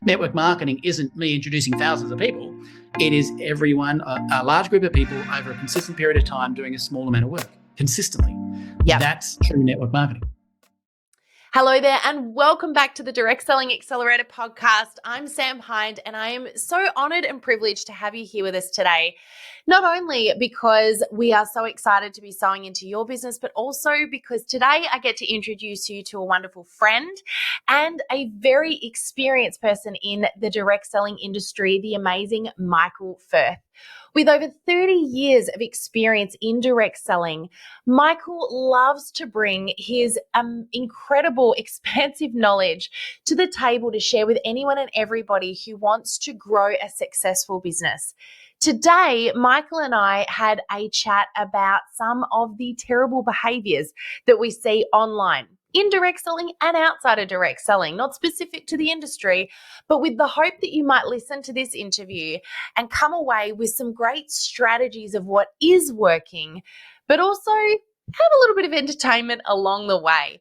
Network marketing isn't me introducing thousands of people. It is everyone, a large group of people over a consistent period of time doing a small amount of work consistently. Yep. That's true network marketing. Hello there and welcome back to the Direct Selling Accelerator podcast. I'm Sam Hind and I am so honored and privileged to have you here with us today. Not only because we are so excited to be sewing into your business, but also because today I get to introduce you to a wonderful friend and a very experienced person in the direct selling industry, the amazing Michael Firth. With over 30 years of experience in direct selling, Michael loves to bring his incredible, expansive knowledge to the table to share with anyone and everybody who wants to grow a successful business. Today, Michael and I had a chat about some of the terrible behaviors that we see online, in direct selling and outside of direct selling, not specific to the industry, but with the hope that you might listen to this interview and come away with some great strategies of what is working, but also have a little bit of entertainment along the way.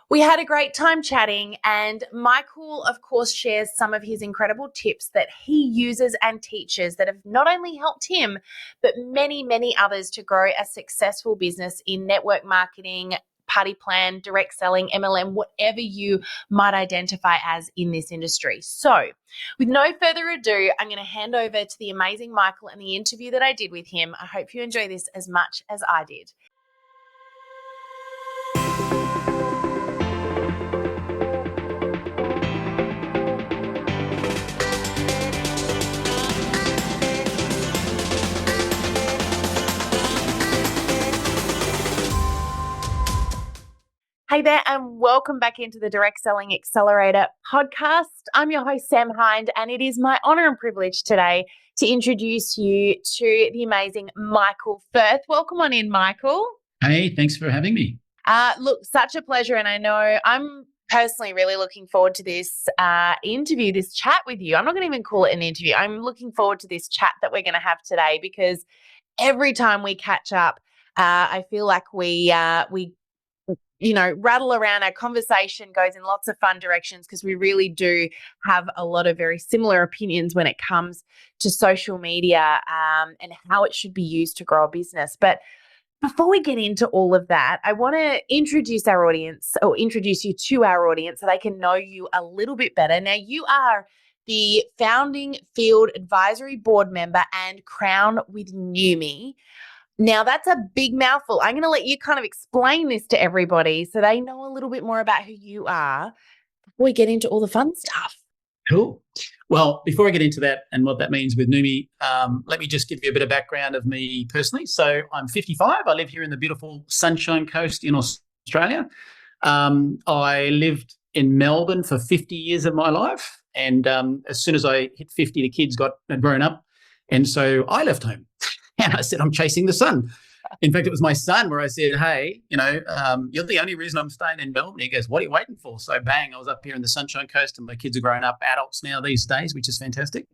We had a great time chatting, and Michael, of course, shares some of his incredible tips that he uses and teaches that have not only helped him, but many, many others to grow a successful business in network marketing, party plan, direct selling, MLM, whatever you might identify as in this industry. So with no further ado, I'm going to hand over to the amazing Michael and the interview that I did with him. I hope you enjoy this as much as I did. Hey there and welcome back into the Direct Selling Accelerator podcast. I'm your host, Sam Hind, and it is my honor and privilege today to introduce you to the amazing Michael Firth. Welcome on in, Michael. Hey, thanks for having me. Look, such a pleasure, and I know I'm personally really looking forward to this interview, this chat with you. I'm not going to even call it an interview. I'm looking forward to this chat that we're going to have today because every time we catch up, I feel like we rattle around. Our conversation goes in lots of fun directions because we really do have a lot of very similar opinions when it comes to social media and how it should be used to grow a business. But before we get into all of that, I want to introduce our audience or introduce you to our audience so they can know you a little bit better. Now, you are the founding field advisory board member and crown with Neumi. Now, that's a big mouthful. I'm going to let you kind of explain this to everybody so they know a little bit more about who you are before we get into all the fun stuff. Cool. Well, before I get into that and what that means with Neumi, let me just give you a bit of background of me personally. So I'm 55. I live here in the beautiful Sunshine Coast in Australia. I lived in Melbourne for 50 years of my life. And as soon as I hit 50, the kids had grown up. And so I left home. And I said, I'm chasing the sun. In fact, it was my son where I said, hey, you're the only reason I'm staying in Melbourne. He goes, what are you waiting for? So bang, I was up here in the Sunshine Coast and my kids are growing up adults now these days, which is fantastic.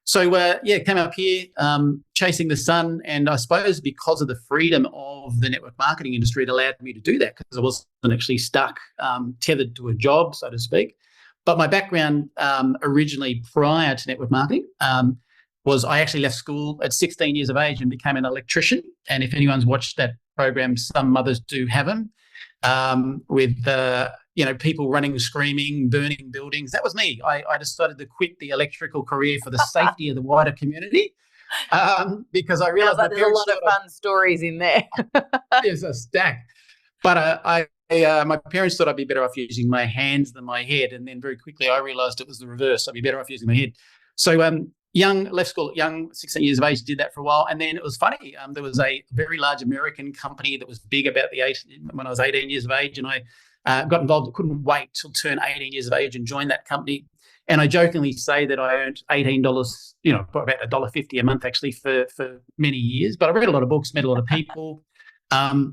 So, came up here chasing the sun. And I suppose because of the freedom of the network marketing industry, it allowed me to do that because I wasn't actually stuck, tethered to a job, so to speak. But my background originally prior to network marketing was I actually left school at 16 years of age and became an electrician. And if anyone's watched that program, some mothers do have them, with people running, screaming, burning buildings. That was me. I decided to quit the electrical career for the safety of the wider community because I realized there's a lot of fun stories in there. There's a stack. But my parents thought I'd be better off using my hands than my head. And then very quickly I realized it was the reverse. I'd be better off using my head. So left school at young, 16 years of age, did that for a while. And then it was funny. There was a very large American company that was big about when I was 18 years of age. And I got involved. I couldn't wait till turn 18 years of age and join that company. And I jokingly say that I earned $18, about $1.50 a month actually for many years. But I read a lot of books, met a lot of people.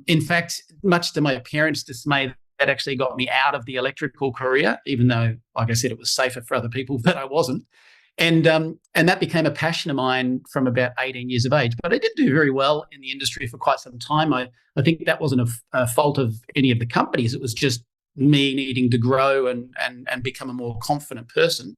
In fact, much to my parents' dismay, that actually got me out of the electrical career, even though, like I said, it was safer for other people, but I wasn't. And that became a passion of mine from about 18 years of age. But I did do very well in the industry for quite some time. I think that wasn't a fault of any of the companies. It was just me needing to grow and become a more confident person.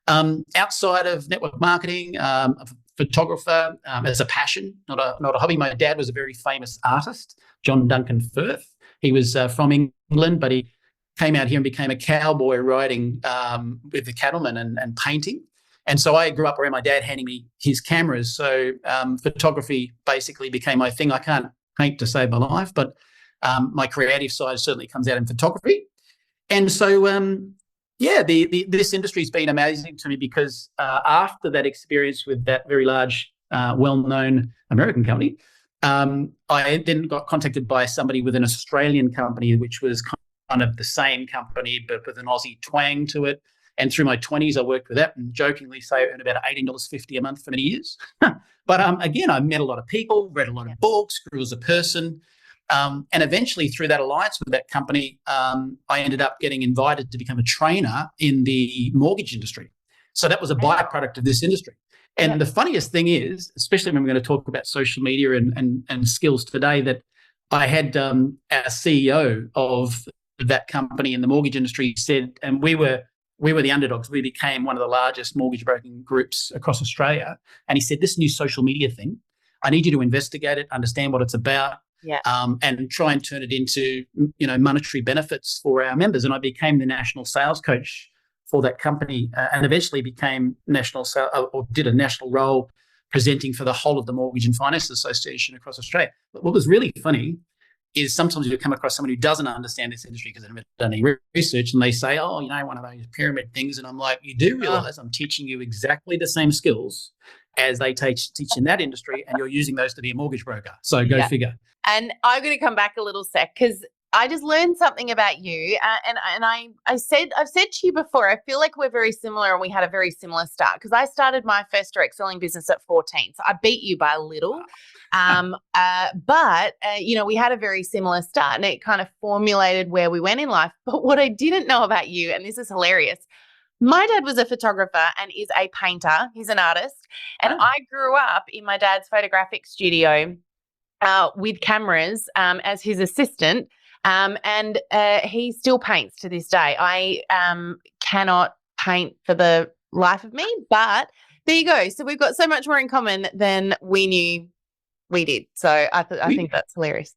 Outside of network marketing, a photographer as a passion, not a hobby. My dad was a very famous artist, John Duncan Firth. He was from England, but he came out here and became a cowboy riding with the cattlemen and painting. And so I grew up around my dad handing me his cameras. So photography basically became my thing. I can't paint to save my life, but my creative side certainly comes out in photography. And so, this industry's been amazing to me because after that experience with that very large, well-known American company, I then got contacted by somebody with an Australian company, which was kind of the same company, but with an Aussie twang to it. And through my 20s, I worked with that and jokingly say I earned about $18.50 a month for many years. But again, I met a lot of people, read a lot of books, grew as a person. And eventually through that alliance with that company, I ended up getting invited to become a trainer in the mortgage industry. So that was a byproduct of this industry. And the funniest thing is, especially when we're going to talk about social media and skills today, that I had our CEO of that company in the mortgage industry said, and we were the underdogs. We became one of the largest mortgage broking groups across Australia. And he said, this new social media thing, I need you to investigate it, understand what it's about, and try and turn it into, monetary benefits for our members. And I became the national sales coach for that company and eventually became did a national role presenting for the whole of the Mortgage and Finance Association across Australia. But what was really funny is sometimes you come across someone who doesn't understand this industry because they've never done any research, and they say, one of those pyramid things. And I'm like, you do realize I'm teaching you exactly the same skills as they teach in that industry, and you're using those to be a mortgage broker. So go figure. And I'm going to come back a little sec because I just learned something about you, and I've said to you before, I feel like we're very similar and we had a very similar start because I started my first direct selling business at 14, so I beat you by a little, but we had a very similar start and it kind of formulated where we went in life. But what I didn't know about you, and this is hilarious, my dad was a photographer and is a painter. He's an artist, and I grew up in my dad's photographic studio with cameras as his assistant. And he still paints to this day. I cannot paint for the life of me, but there you go. So we've got so much more in common than we knew we did. So I think that's hilarious.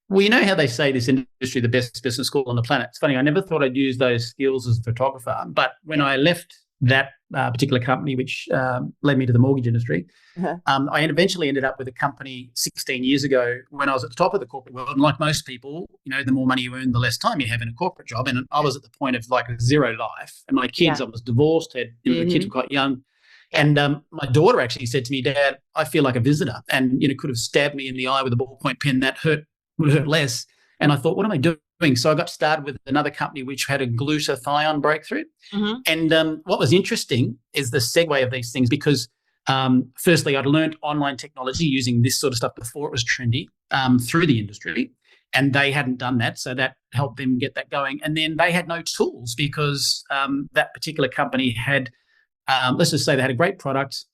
Well, you know how they say this industry, the best business school on the planet. It's funny. I never thought I'd use those skills as a photographer, but when I left that particular company, which led me to the mortgage industry, I eventually ended up with a company 16 years ago when I was at the top of the corporate world. And like most people, the more money you earn, the less time you have in a corporate job. And I was at the point of like zero life. And my kids, I was divorced, the kids were quite young. And my daughter actually said to me, Dad, I feel like a visitor, and could have stabbed me in the eye with a ballpoint pen. That would hurt less. And I thought, what am I doing? So I got started with another company which had a glutathione breakthrough. And what was interesting is the segue of these things because firstly, I'd learned online technology using this sort of stuff before it was trendy through the industry, and they hadn't done that. So that helped them get that going. And then they had no tools because that particular company had, let's just say they had a great product,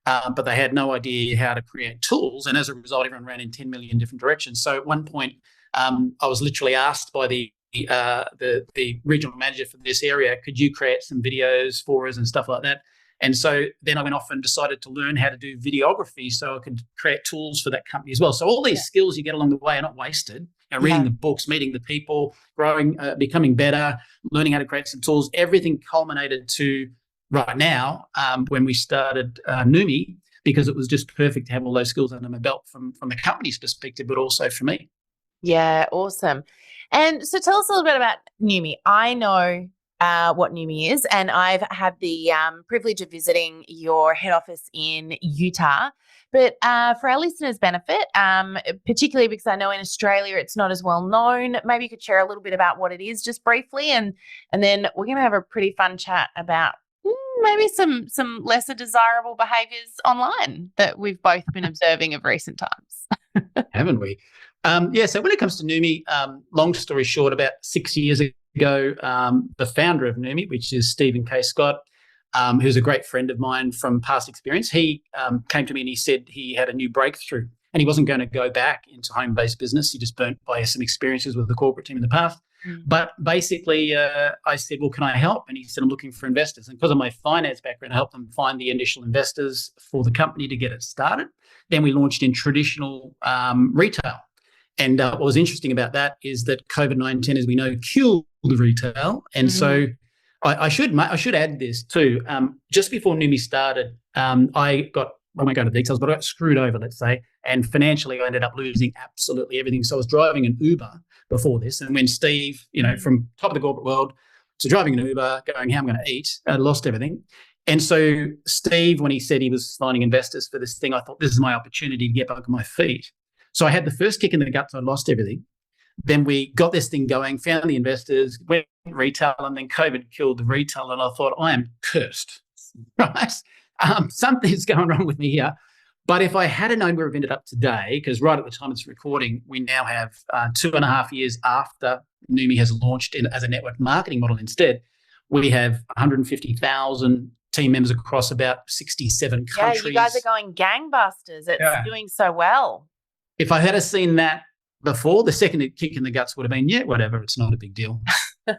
but they had no idea how to create tools. And as a result, everyone ran in 10 million different directions. So at one point, I was literally asked by the regional manager for this area, could you create some videos for us and stuff like that? And so then I went off and decided to learn how to do videography so I could create tools for that company as well. So all these skills you get along the way are not wasted. Reading the books, meeting the people, growing, becoming better, learning how to create some tools, everything culminated to right now when we started Neumi, because it was just perfect to have all those skills under my belt from the company's perspective, but also for me. Yeah, awesome. And so tell us a little bit about Neumi. I know what Neumi is, and I've had the privilege of visiting your head office in Utah. But for our listeners' benefit, particularly because I know in Australia it's not as well known, maybe you could share a little bit about what it is just briefly, and then we're going to have a pretty fun chat about maybe some lesser desirable behaviours online that we've both been observing of recent times. Haven't we? So when it comes to Neumi, long story short, about 6 years ago, the founder of Neumi, which is Stephen K. Scott, who's a great friend of mine from past experience, he came to me and he said he had a new breakthrough and he wasn't going to go back into home-based business. He just burnt by some experiences with the corporate team in the past. But basically, I said, well, can I help? And he said, I'm looking for investors. And because of my finance background, I helped them find the initial investors for the company to get it started. Then we launched in traditional retail. And what was interesting about that is that COVID-19, as we know, killed retail. And so I should add this too. Just before Neumi started, I won't go into details, but I got screwed over, let's say. And financially, I ended up losing absolutely everything. So I was driving an Uber before this. And when Steve, from top of the corporate world to driving an Uber, going, how am I going to eat? I lost everything. And so Steve, when he said he was finding investors for this thing, I thought, this is my opportunity to get back on my feet. So I had the first kick in the guts. I lost everything. Then we got this thing going, found the investors, went retail, and then COVID killed the retail. And I thought, I am cursed, right? Something's going wrong with me here. But if I had known where we've ended up today, because right at the time of this recording, we now have 2.5 years after Neumi has launched as a network marketing model instead, we have 150,000 team members across about 67 countries. Yeah, you guys are going gangbusters. It's doing so well. If I had seen that before, the second kick in the guts would have been, whatever, it's not a big deal. Back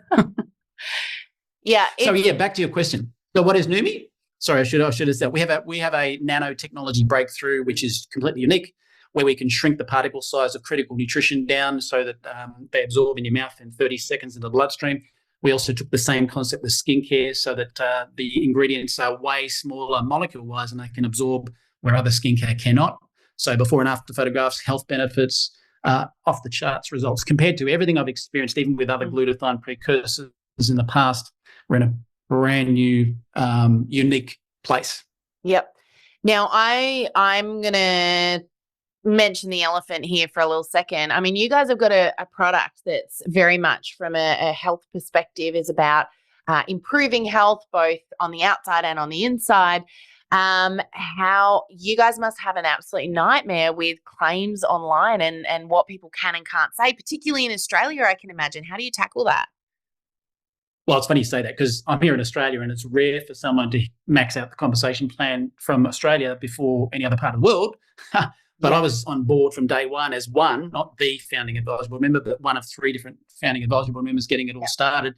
to your question. So what is Neumi? Sorry, I should have said we have a nanotechnology breakthrough, which is completely unique, where we can shrink the particle size of critical nutrition down so that they absorb in your mouth in 30 seconds into the bloodstream. We also took the same concept with skincare so that the ingredients are way smaller molecule-wise and they can absorb where other skincare cannot. So before and after photographs, health benefits, off the charts results compared to everything I've experienced, even with other glutathione precursors in the past. We're in a brand new, unique place. Yep. Now, I'm going to mention the elephant here for a little second. I mean, you guys have got a product that's very much from a health perspective is about improving health, both on the outside and on the inside. How you guys must have an absolute nightmare with claims online and what people can and can't say, particularly in Australia, I can imagine. How do you tackle that? Well, it's funny you say that because I'm here in Australia and it's rare for someone to max out the compensation plan from Australia before any other part of the world. But I was on board from day one as one, not the founding advisory board member, but one of 3 different founding advisory board members getting it all started.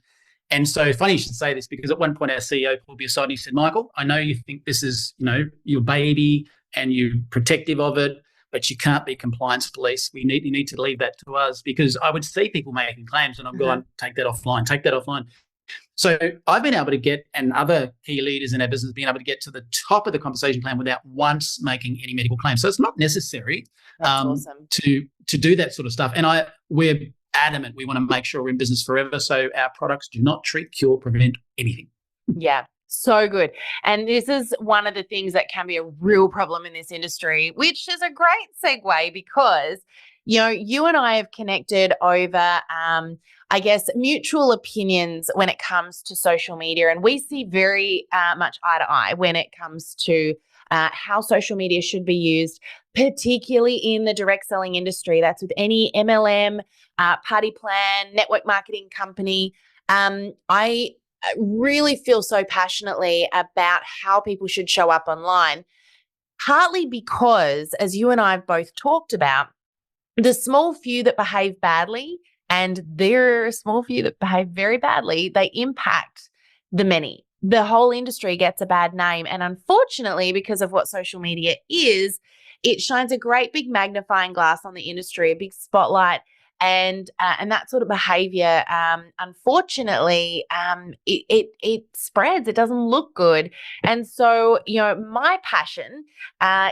And so funny you should say this because at one point our CEO pulled me aside and he said, Michael, I know you think this is, your baby and you're protective of it, but you can't be compliance police. You need to leave that to us because I would see people making claims and I'm going, take that offline. So I've been able to get, and other key leaders in our business being able to get to the top of the compensation plan without once making any medical claims. So it's not necessary awesome. to do that sort of stuff. And we're adamant we want to make sure we're in business forever. So our products do not treat, cure, prevent anything. Yeah. So good. And this is one of the things that can be a real problem in this industry, which is a great segue because, you and I have connected over, I guess, mutual opinions when it comes to social media. And we see very much eye to eye when it comes to how social media should be used, particularly in the direct selling industry. That's with any MLM, party plan, network marketing company. I really feel so passionately about how people should show up online, partly because, as you and I have both talked about, the small few that behave badly, and there are a small few that behave very badly, they impact the many. The whole industry gets a bad name. And unfortunately, because of what social media is, it shines a great big magnifying glass on the industry, a big spotlight. And that sort of behavior, unfortunately, it spreads. It doesn't look good. And so, my passion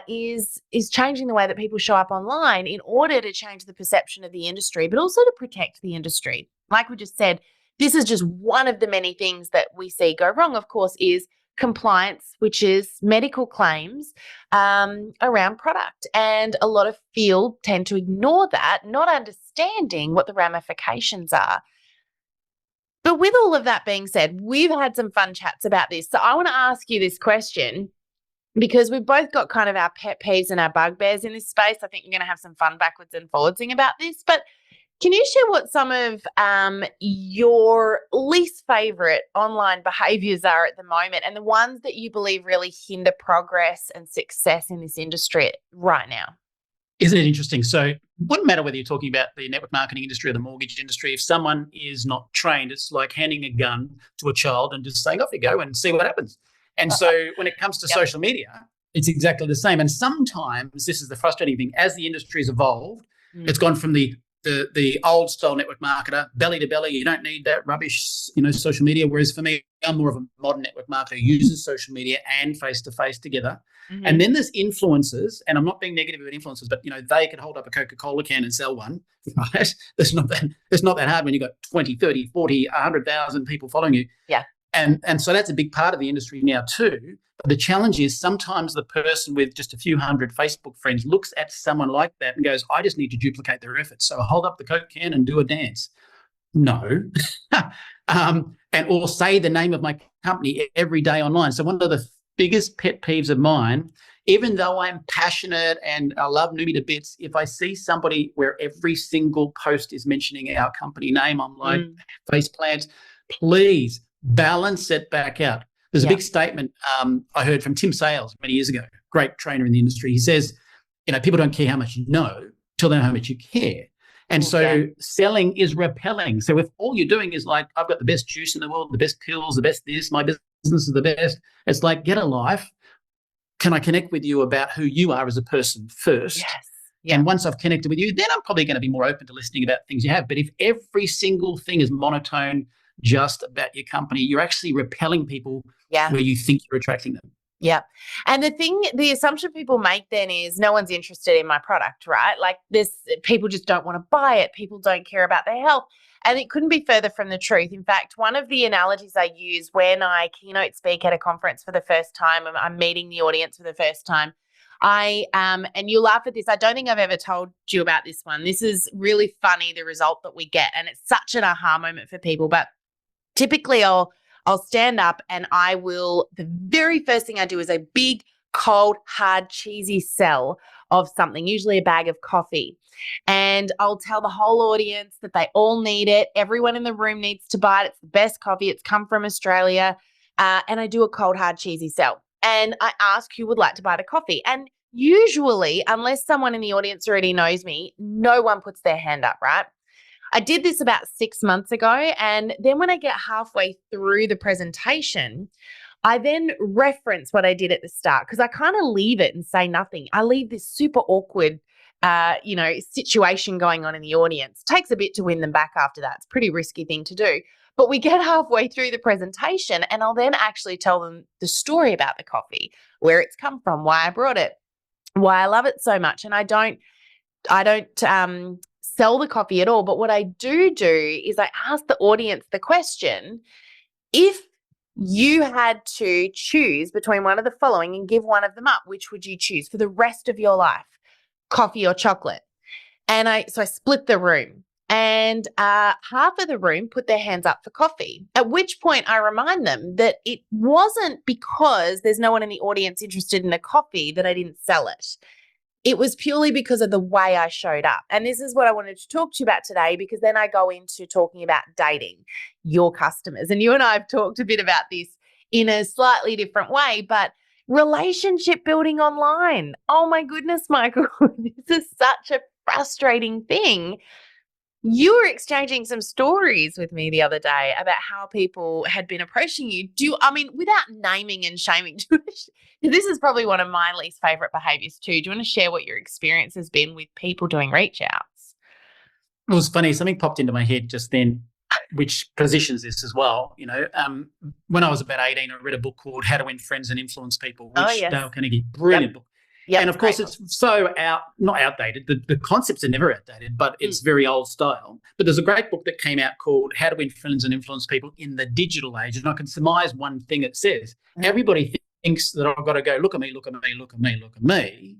is changing the way that people show up online in order to change the perception of the industry, but also to protect the industry. Like we just said, this is just one of the many things that we see go wrong, of course, is compliance, which is medical claims around product. And a lot of field tend to ignore that, not understanding what the ramifications are. But with all of that being said, we've had some fun chats about this. So I want to ask you this question because we've both got kind of our pet peeves and our bugbears in this space. I think you're going to have some fun backwards and forwardsing about this. But can you share what some of your least favorite online behaviors are at the moment and the ones that you believe really hinder progress and success in this industry right now? Isn't it interesting? So it wouldn't matter whether you're talking about the network marketing industry or the mortgage industry. If someone is not trained, it's like handing a gun to a child and just saying, off you go and see what happens. And so when it comes to Yep. social media, it's exactly the same. And sometimes this is the frustrating thing. As the industry has evolved, it's gone from the old style network marketer, belly to belly. You don't need that rubbish, social media. Whereas for me, I'm more of a modern network marketer who uses social media and face to face together. Mhm. And then there's influencers, and I'm not being negative about influencers, but they can hold up a Coca-Cola can and sell one, right? It's not that hard when you've got 20, 30, 40, 100,000 people following you. Yeah. And so that's a big part of the industry now too. But the challenge is sometimes the person with just a few hundred Facebook friends looks at someone like that and goes, I just need to duplicate their efforts. So hold up the Coke can and do a dance. No. Or say the name of my company every day online. So one of the biggest pet peeves of mine, even though I'm passionate and I love Neumi to bits, if I see somebody where every single post is mentioning our company name, I'm like, face plants, please balance it back out. There's a big statement I heard from Tim Sales many years ago, great trainer in the industry. He says, people don't care how much you know till they know how much you care. And so selling is repelling. So if all you're doing is like, I've got the best juice in the world, the best pills, the best this, my business is the best, it's like, get a life. Can I connect with you about who you are as a person first? Yes. Yeah. And once I've connected with you, then I'm probably going to be more open to listening about things you have. But if every single thing is monotone, just about your company, you're actually repelling people where you think you're attracting them. Yeah. And the assumption people make then is no one's interested in my product, right? Like people just don't want to buy it. People don't care about their health. And it couldn't be further from the truth. In fact, one of the analogies I use when I keynote speak at a conference for the first time, I'm meeting the audience for the first time, and you'll laugh at this, I don't think I've ever told you about this one. This is really funny, the result that we get. And it's such an aha moment for people. But typically I'll stand up and the very first thing I do is a big, cold, hard, cheesy sell of something, usually a bag of coffee. And I'll tell the whole audience that they all need it. Everyone in the room needs to buy it. It's the best coffee. It's come from Australia. And I do a cold, hard, cheesy sell. And I ask who would like to buy the coffee. And usually, unless someone in the audience already knows me, no one puts their hand up, right? I did this about 6 months ago. And then when I get halfway through the presentation, I then reference what I did at the start because I kind of leave it and say nothing. I leave this super awkward, situation going on in the audience. Takes a bit to win them back after that. It's a pretty risky thing to do. But we get halfway through the presentation and I'll then actually tell them the story about the coffee, where it's come from, why I brought it, why I love it so much. And I don't sell the coffee at all. But what I do is I ask the audience the question, if you had to choose between one of the following and give one of them up, which would you choose for the rest of your life, coffee or chocolate? And I split the room and half of the room put their hands up for coffee, at which point I remind them that it wasn't because there's no one in the audience interested in the coffee that I didn't sell it. It was purely because of the way I showed up. And this is what I wanted to talk to you about today, because then I go into talking about dating your customers. And you and I have talked a bit about this in a slightly different way, but relationship building online. Oh my goodness, Michael, this is such a frustrating thing. You were exchanging some stories with me the other day about how people had been approaching you. Without naming and shaming, this is probably one of my least favorite behaviors too. Do you want to share what your experience has been with people doing reach outs? It was funny. Something popped into my head just then, which positions this as well. When I was about 18, I read a book called How to Win Friends and Influence People, which Dale Carnegie, brilliant book. Yep, and of course, it's so not outdated. The concepts are never outdated, but it's very old style. But there's a great book that came out called How to Win Friends and Influence People in the Digital Age. And I can surmise one thing it says. Everybody thinks that I've got to go, look at me, look at me, look at me, look at me.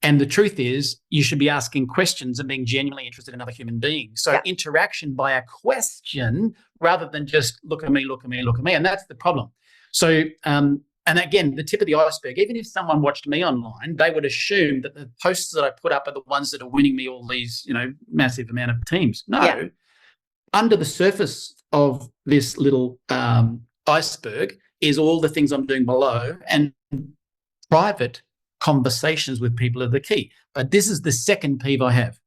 And the truth is, you should be asking questions and being genuinely interested in other human beings. So interaction by a question rather than just look at me, look at me, look at me. And that's the problem. So, and again, the tip of the iceberg, even if someone watched me online, they would assume that the posts that I put up are the ones that are winning me all these, massive amount of teams. No, under the surface of this little iceberg is all the things I'm doing below, and private conversations with people are the key. But this is the second peeve I have,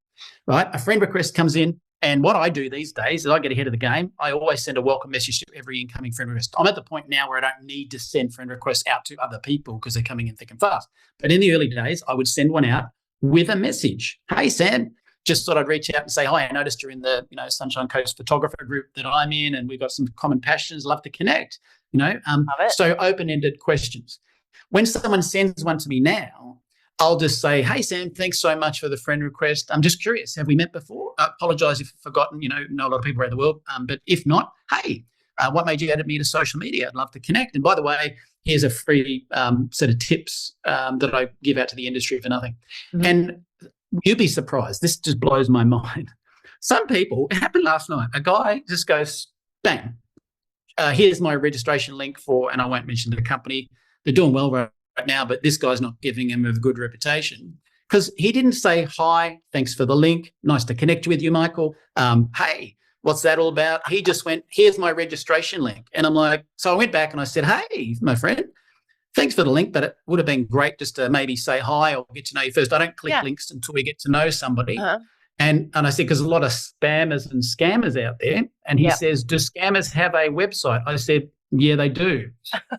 right? A friend request comes in, and what I do these days is I get ahead of the game. I always send a welcome message to every incoming friend request. I'm at the point now where I don't need to send friend requests out to other people because they're coming in thick and fast. But in the early days, I would send one out with a message. Hey, Sam, just thought I'd reach out and say, hi, I noticed you're in the, Sunshine Coast photographer group that I'm in, and we've got some common passions, love to connect, so open-ended questions. When someone sends one to me now, I'll just say, hey, Sam, thanks so much for the friend request. I'm just curious, have we met before? I apologise if I've forgotten, know a lot of people around the world. But if not, hey, what made you add me to social media? I'd love to connect. And by the way, here's a free set of tips that I give out to the industry for nothing. Mm-hmm. And you'd be surprised. This just blows my mind. Some people, it happened last night, a guy just goes, bang, here's my registration link for, and I won't mention the company. They're doing well right now, but this guy's not giving him a good reputation because he didn't say, hi, thanks for the link. Nice to connect with you, Michael. Hey, what's that all about? He just went, here's my registration link. And I'm like, so I went back and I said, hey, my friend, thanks for the link, but it would have been great just to maybe say hi or get to know you first. I don't click links until we get to know somebody. Uh-huh. And I said, because a lot of spammers and scammers out there. And he says, do scammers have a website? I said, yeah, they do.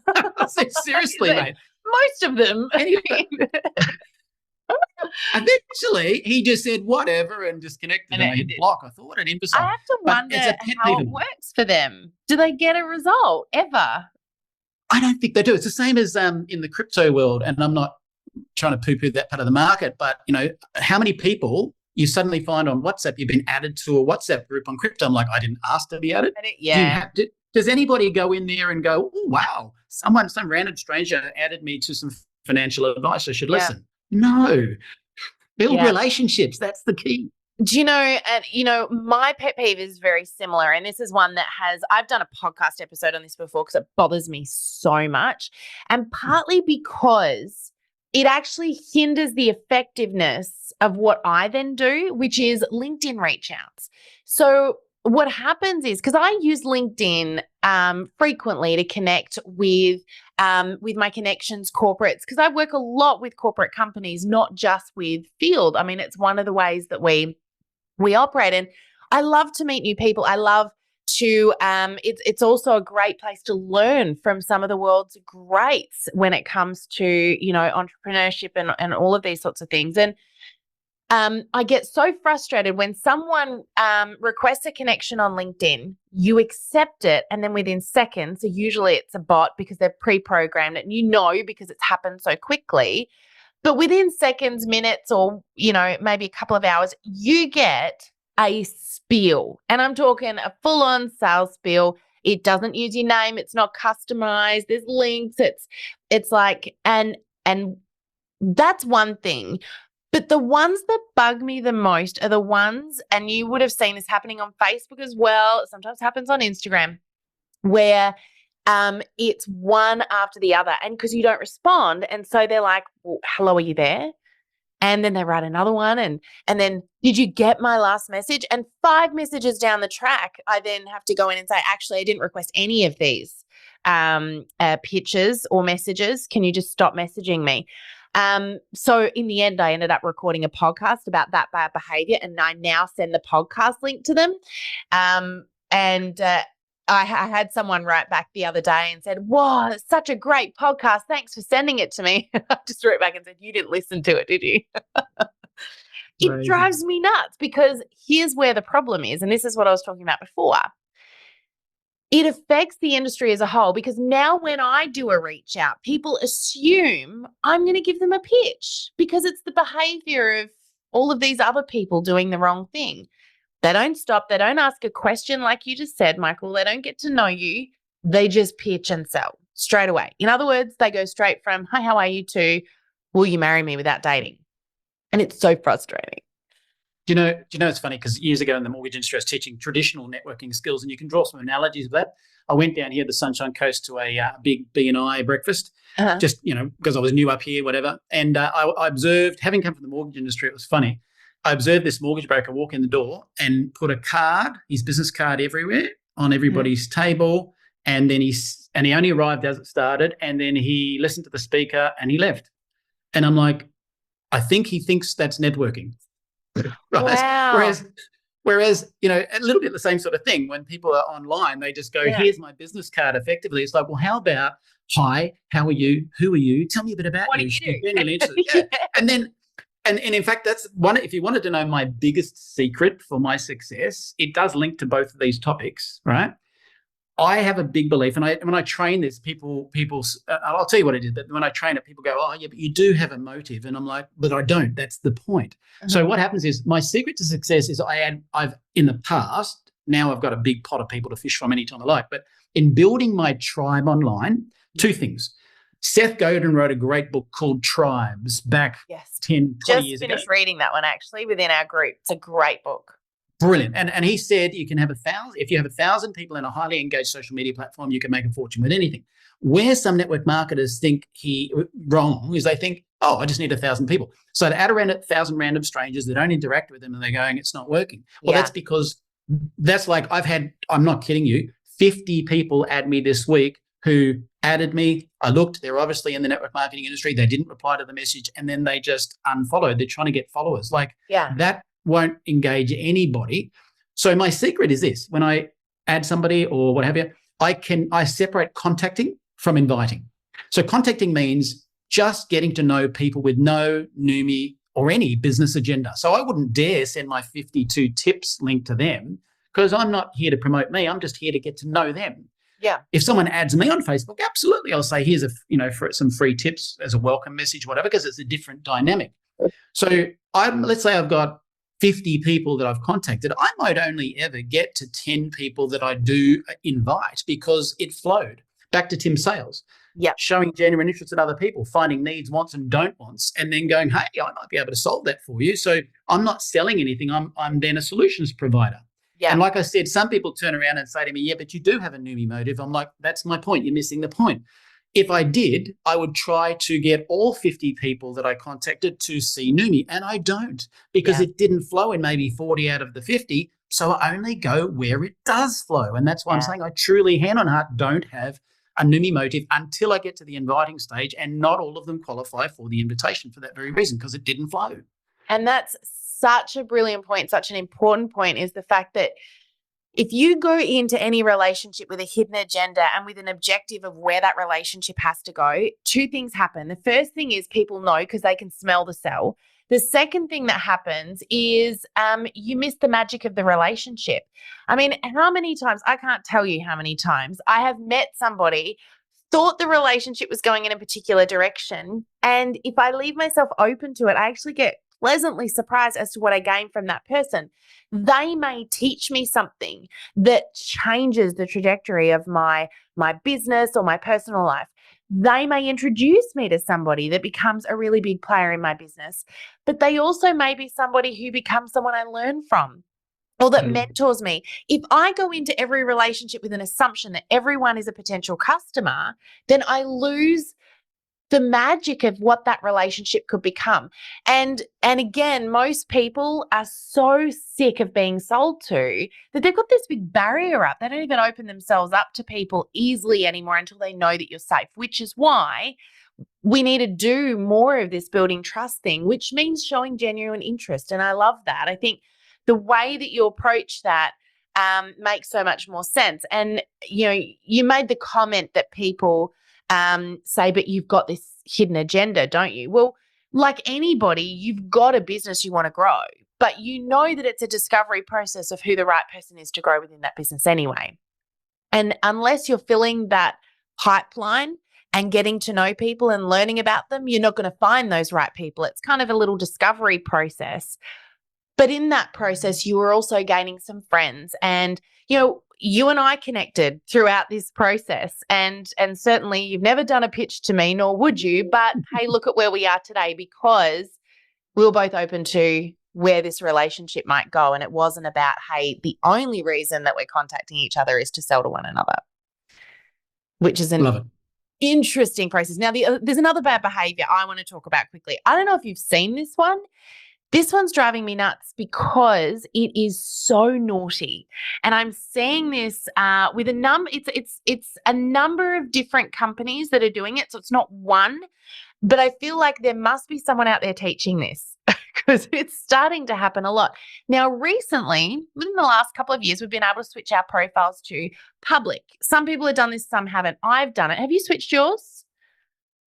I said, seriously, mate. Most of them. Anyway, eventually, he just said whatever and disconnected and hit block. I thought it emphasized. I have to wonder how it works for them. Do they get a result ever? I don't think they do. It's the same as in the crypto world, and I'm not trying to poo-poo that part of the market, but, how many people you suddenly find on WhatsApp you've been added to a WhatsApp group on crypto? I'm like, I didn't ask to be added. Yeah. Does anybody go in there and go, oh, wow, some random stranger added me to some financial advice, I should listen? No. Build relationships. That's the key. Do you know, and my pet peeve is very similar, and this is one that I've done a podcast episode on this before because it bothers me so much, and partly because it actually hinders the effectiveness of what I then do, which is LinkedIn reach outs. So what happens is, because I use LinkedIn frequently to connect with my connections corporates, because I work a lot with corporate companies, not just with field. I mean, it's one of the ways that we operate, and I love to meet new people. I love to it's also a great place to learn from some of the world's greats when it comes to entrepreneurship and all of these sorts of things. And I get so frustrated when someone requests a connection on LinkedIn, you accept it, and then within seconds, so usually it's a bot because they've pre-programmed it, and because it's happened so quickly, but within seconds, minutes, or maybe a couple of hours, you get a spiel, and I'm talking a full-on sales spiel. It doesn't use your name. It's not customized. There's links. It's like, and that's one thing. But the ones that bug me the most are the ones, and you would have seen this happening on Facebook as well, it sometimes happens on Instagram, where it's one after the other, and because you don't respond, and so they're like, well, hello, are you there? And then they write another one, and then, did you get my last message? And 5 messages down the track, I then have to go in and say, actually, I didn't request any of these pictures or messages. Can you just stop messaging me? So in the end, I ended up recording a podcast about that bad behavior, and I now send the podcast link to them. I had someone write back the other day and said, wow, it's such a great podcast. Thanks for sending it to me. I just wrote back and said, you didn't listen to it, did you? It drives me nuts, because here's where the problem is, and this is what I was talking about before. It affects the industry as a whole, because now when I do a reach out, people assume I'm going to give them a pitch because it's the behavior of all of these other people doing the wrong thing. They don't stop. They don't ask a question like you just said, Michael. They don't get to know you. They just pitch and sell straight away. In other words, they go straight from, hi, how are you, to, will you marry me, without dating? And it's so frustrating. Do you know, it's funny, because years ago in the mortgage industry, I was teaching traditional networking skills, and you can draw some analogies of that. I went down here to the Sunshine Coast to a big B&I breakfast, just, because I was new up here, whatever. And I observed, having come from the mortgage industry, it was funny. I observed this mortgage broker walk in the door and put a card, his business card, everywhere on everybody's table. And then he only arrived as it started, and then he listened to the speaker and he left. And I'm like, I think he thinks that's networking. Right. Wow. Whereas, a little bit the same sort of thing. When people are online, they just go, here's my business card effectively. It's like, well, how about, hi, how are you? Who are you? Tell me a bit about What you. do you do? Genuinely interested. Yeah. And then, and in fact, that's one, if you wanted to know my biggest secret for my success, it does link to both of these topics, right? I have a big belief, and when I train this, people, I'll tell you what it is, but when I train it, people go, oh, yeah, but you do have a motive. And I'm like, but I don't. That's the point. So what happens is my secret to success is I've in the past, now I've got a big pot of people to fish from anytime I like, but in building my tribe online, two things. Seth Godin wrote a great book called Tribes back 10, 20 years ago. Just finished reading that one actually within our group. It's a great book. Brilliant. And he said you can have 1,000, if you have 1,000 people in a highly engaged social media platform, you can make a fortune with anything. Where some network marketers think wrong is they think, oh, I just need 1,000 people. So to add around 1,000 random strangers that don't interact with them and they're going, it's not working. Well, that's because that's like I'm not kidding you, 50 people add me this week who added me. I looked, they're obviously in the network marketing industry. They didn't reply to the message and then they just unfollowed. They're trying to get followers. That won't engage anybody. So my secret is this: when I add somebody or what have you, I separate contacting from inviting. So contacting means just getting to know people with no Neumi or any business agenda. So I wouldn't dare send my 52 tips link to them because I'm not here to promote me. I'm just here to get to know them. Yeah. If someone adds me on Facebook, absolutely, I'll say, here's for some free tips as a welcome message, whatever, because it's a different dynamic. So let's say I've got 50 people that I've contacted. I might only ever get to 10 people that I do invite because it flowed. Back to Tim Sales. Yeah. Showing genuine interest in other people, finding needs, wants, and don't wants, and then going, hey, I might be able to solve that for you. So I'm not selling anything. I'm then a solutions provider. Yeah. And like I said, some people turn around and say to me, yeah, but you do have a Neumi motive. I'm like, that's my point. You're missing the point. If I did, I would try to get all 50 people that I contacted to see Neumi, and I don't because it didn't flow in maybe 40 out of the 50. So I only go where it does flow. And that's why I'm saying I truly, hand on heart, don't have a Neumi motive until I get to the inviting stage, and not all of them qualify for the invitation for that very reason, because it didn't flow. And that's such a brilliant point, such an important point, is the fact that if you go into any relationship with a hidden agenda and with an objective of where that relationship has to go, two things happen. The first thing is people know because they can smell the sell. The second thing that happens is you miss the magic of the relationship. I mean, how many times, I can't tell you how many times I have met somebody, thought the relationship was going in a particular direction, and if I leave myself open to it, I actually get pleasantly surprised as to what I gain from that person. They may teach me something that changes the trajectory of my business or my personal life. They may introduce me to somebody that becomes a really big player in my business, but they also may be somebody who becomes someone I learn from or that mentors me. If I go into every relationship with an assumption that everyone is a potential customer, then I lose the magic of what that relationship could become. And again, most people are so sick of being sold to that they've got this big barrier up. They don't even open themselves up to people easily anymore until they know that you're safe, which is why we need to do more of this building trust thing, which means showing genuine interest. And I love that. I think the way that you approach that makes so much more sense. And, you made the comment that people say, but you've got this hidden agenda, don't you? Well, like anybody, you've got a business you want to grow, but you know that it's a discovery process of who the right person is to grow within that business anyway. And unless you're filling that pipeline and getting to know people and learning about them, you're not going to find those right people. It's kind of a little discovery process. But in that process, you were also gaining some friends, and, you and I connected throughout this process, and certainly you've never done a pitch to me, nor would you, but hey, look at where we are today, because we were both open to where this relationship might go. And it wasn't about, hey, the only reason that we're contacting each other is to sell to one another, which is an interesting process. Now, there's another bad behavior I want to talk about quickly. I don't know if you've seen this one. This one's driving me nuts because it is so naughty, and I'm seeing this with it's a number of different companies that are doing it. So it's not one, But I feel like there must be someone out there teaching this because it's starting to happen a lot. Now, recently, within the last couple of years, we've been able to switch our profiles to public. Some people have done this, some haven't. I've done it. Have you switched yours?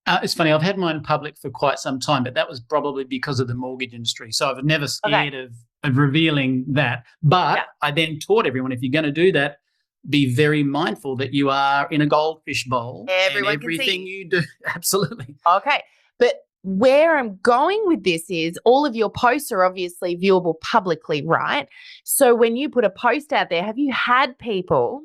It's funny, I've had mine public for quite some time, but that was probably because of the mortgage industry. So I was never scared of revealing that. But I then taught everyone, if you're going to do that, be very mindful that you are in a goldfish bowl. Everyone and everything can see you do. Absolutely. Okay. But where I'm going with this is all of your posts are obviously viewable publicly, right? So when you put a post out there, have you had people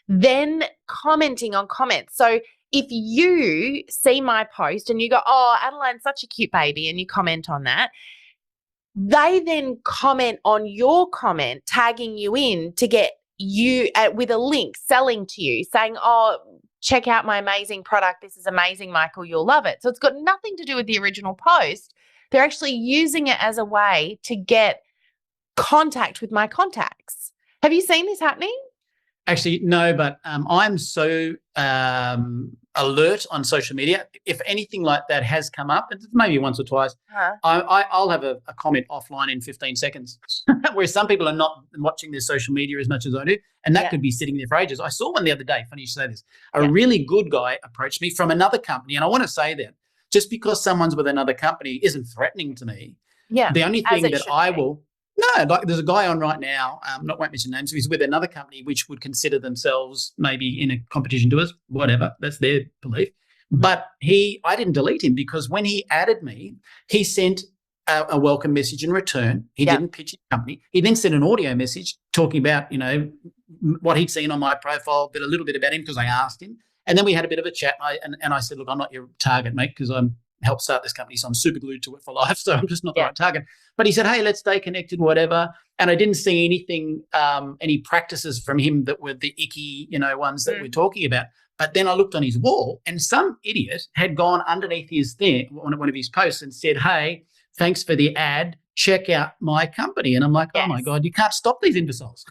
then commenting on comments? So if you see my post and you go, oh, Adeline's such a cute baby, and you comment on that, they then comment on your comment, tagging you in to get you with a link selling to you, saying, oh, check out my amazing product. This is amazing, Michael. You'll love it. So it's got nothing to do with the original post. They're actually using it as a way to get contact with my contacts. Have you seen this happening? Actually, no, but I'm so alert on social media. If anything like that has come up, maybe once or twice, I'll have a comment offline in 15 seconds, whereas some people are not watching their social media as much as I do, and that could be sitting there for ages. I saw one the other day, funny you say this, a really good guy approached me from another company, and I want to say that just because someone's with another company isn't threatening to me. Yeah, the only thing that I will... No, like there's a guy on right now, not won't mention names, so he's with another company which would consider themselves maybe in a competition to us, whatever, that's their belief. But I didn't delete him because when he added me, he sent a welcome message in return. He didn't pitch his company. He then sent an audio message talking about, what he'd seen on my profile, but a little bit about him because I asked him. And then we had a bit of a chat, and I said, look, I'm not your target, mate, because I'm helped start this company, so I'm super glued to it for life, so I'm just not the right target. But he said, hey, let's stay connected, whatever. And I didn't see anything, any practices from him that were the icky, ones that we're talking about. But then I looked on his wall, and some idiot had gone underneath his thing, one of his posts, and said, hey, thanks for the ad, check out my company. And I'm like, oh my God, you can't stop these imbeciles.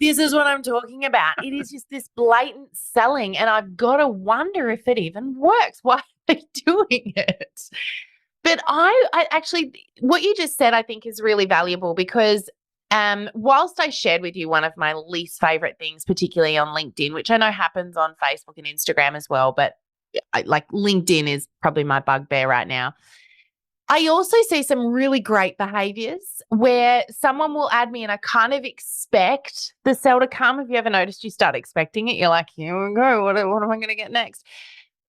This is what I'm talking about. It is just this blatant selling, and I've got to wonder if it even works. Why are they doing it? But I actually, what you just said, I think is really valuable because whilst I shared with you one of my least favorite things, particularly on LinkedIn, which I know happens on Facebook and Instagram as well, but LinkedIn is probably my bugbear right now. I also see some really great behaviors where someone will add me and I kind of expect the sale to come. Have you ever noticed you start expecting it? You're like, here we go. What am I going to get next?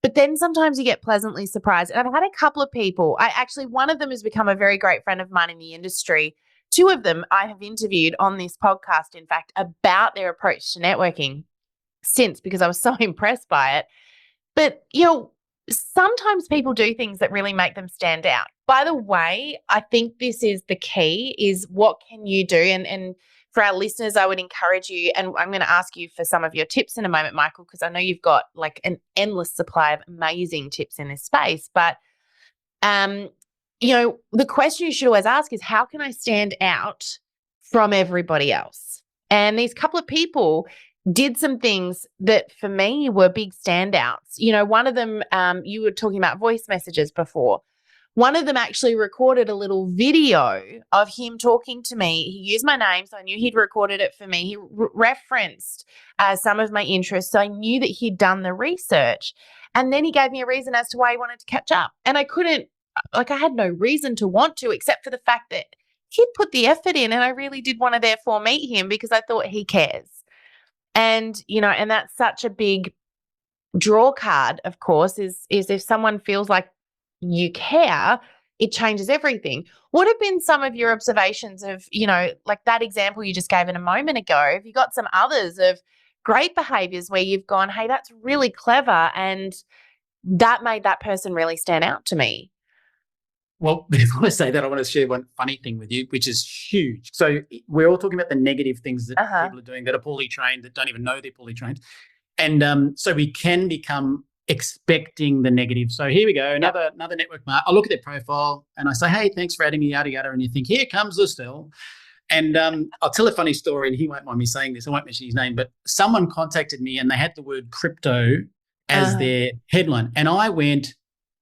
But then sometimes you get pleasantly surprised. And I've had a couple of people. One of them has become a very great friend of mine in the industry. Two of them I have interviewed on this podcast, in fact, about their approach to networking since, because I was so impressed by it. But, sometimes people do things that really make them stand out. By the way, I think this is the key, is what can you do? And for our listeners, I would encourage you, and I'm going to ask you for some of your tips in a moment, Michael, because I know you've got like an endless supply of amazing tips in this space. But, the question you should always ask is, how can I stand out from everybody else? And these couple of people did some things that for me were big standouts. One of them, you were talking about voice messages before. One of them actually recorded a little video of him talking to me. He used my name, so I knew he'd recorded it for me. He referenced some of my interests, so I knew that he'd done the research. And then he gave me a reason as to why he wanted to catch up. And I had no reason to want to, except for the fact that he'd put the effort in, and I really did want to therefore meet him because I thought he cares. And, and that's such a big draw card, of course, is if someone feels like you care, it changes everything. What have been some of your observations of, like that example you just gave in a moment ago? Have you got some others of great behaviors where you've gone, hey, that's really clever, and that made that person really stand out to me? Well, before I say that, I want to share one funny thing with you, which is huge. So we're all talking about the negative things that people are doing that are poorly trained, that don't even know they're poorly trained. And so we can become expecting the negative. So here we go, another network mark. I look at their profile and I say, hey, thanks for adding me, yada, yada. And you think, here comes the still. And I'll tell a funny story, and he won't mind me saying this. I won't mention his name, but someone contacted me and they had the word crypto as their headline. And I went,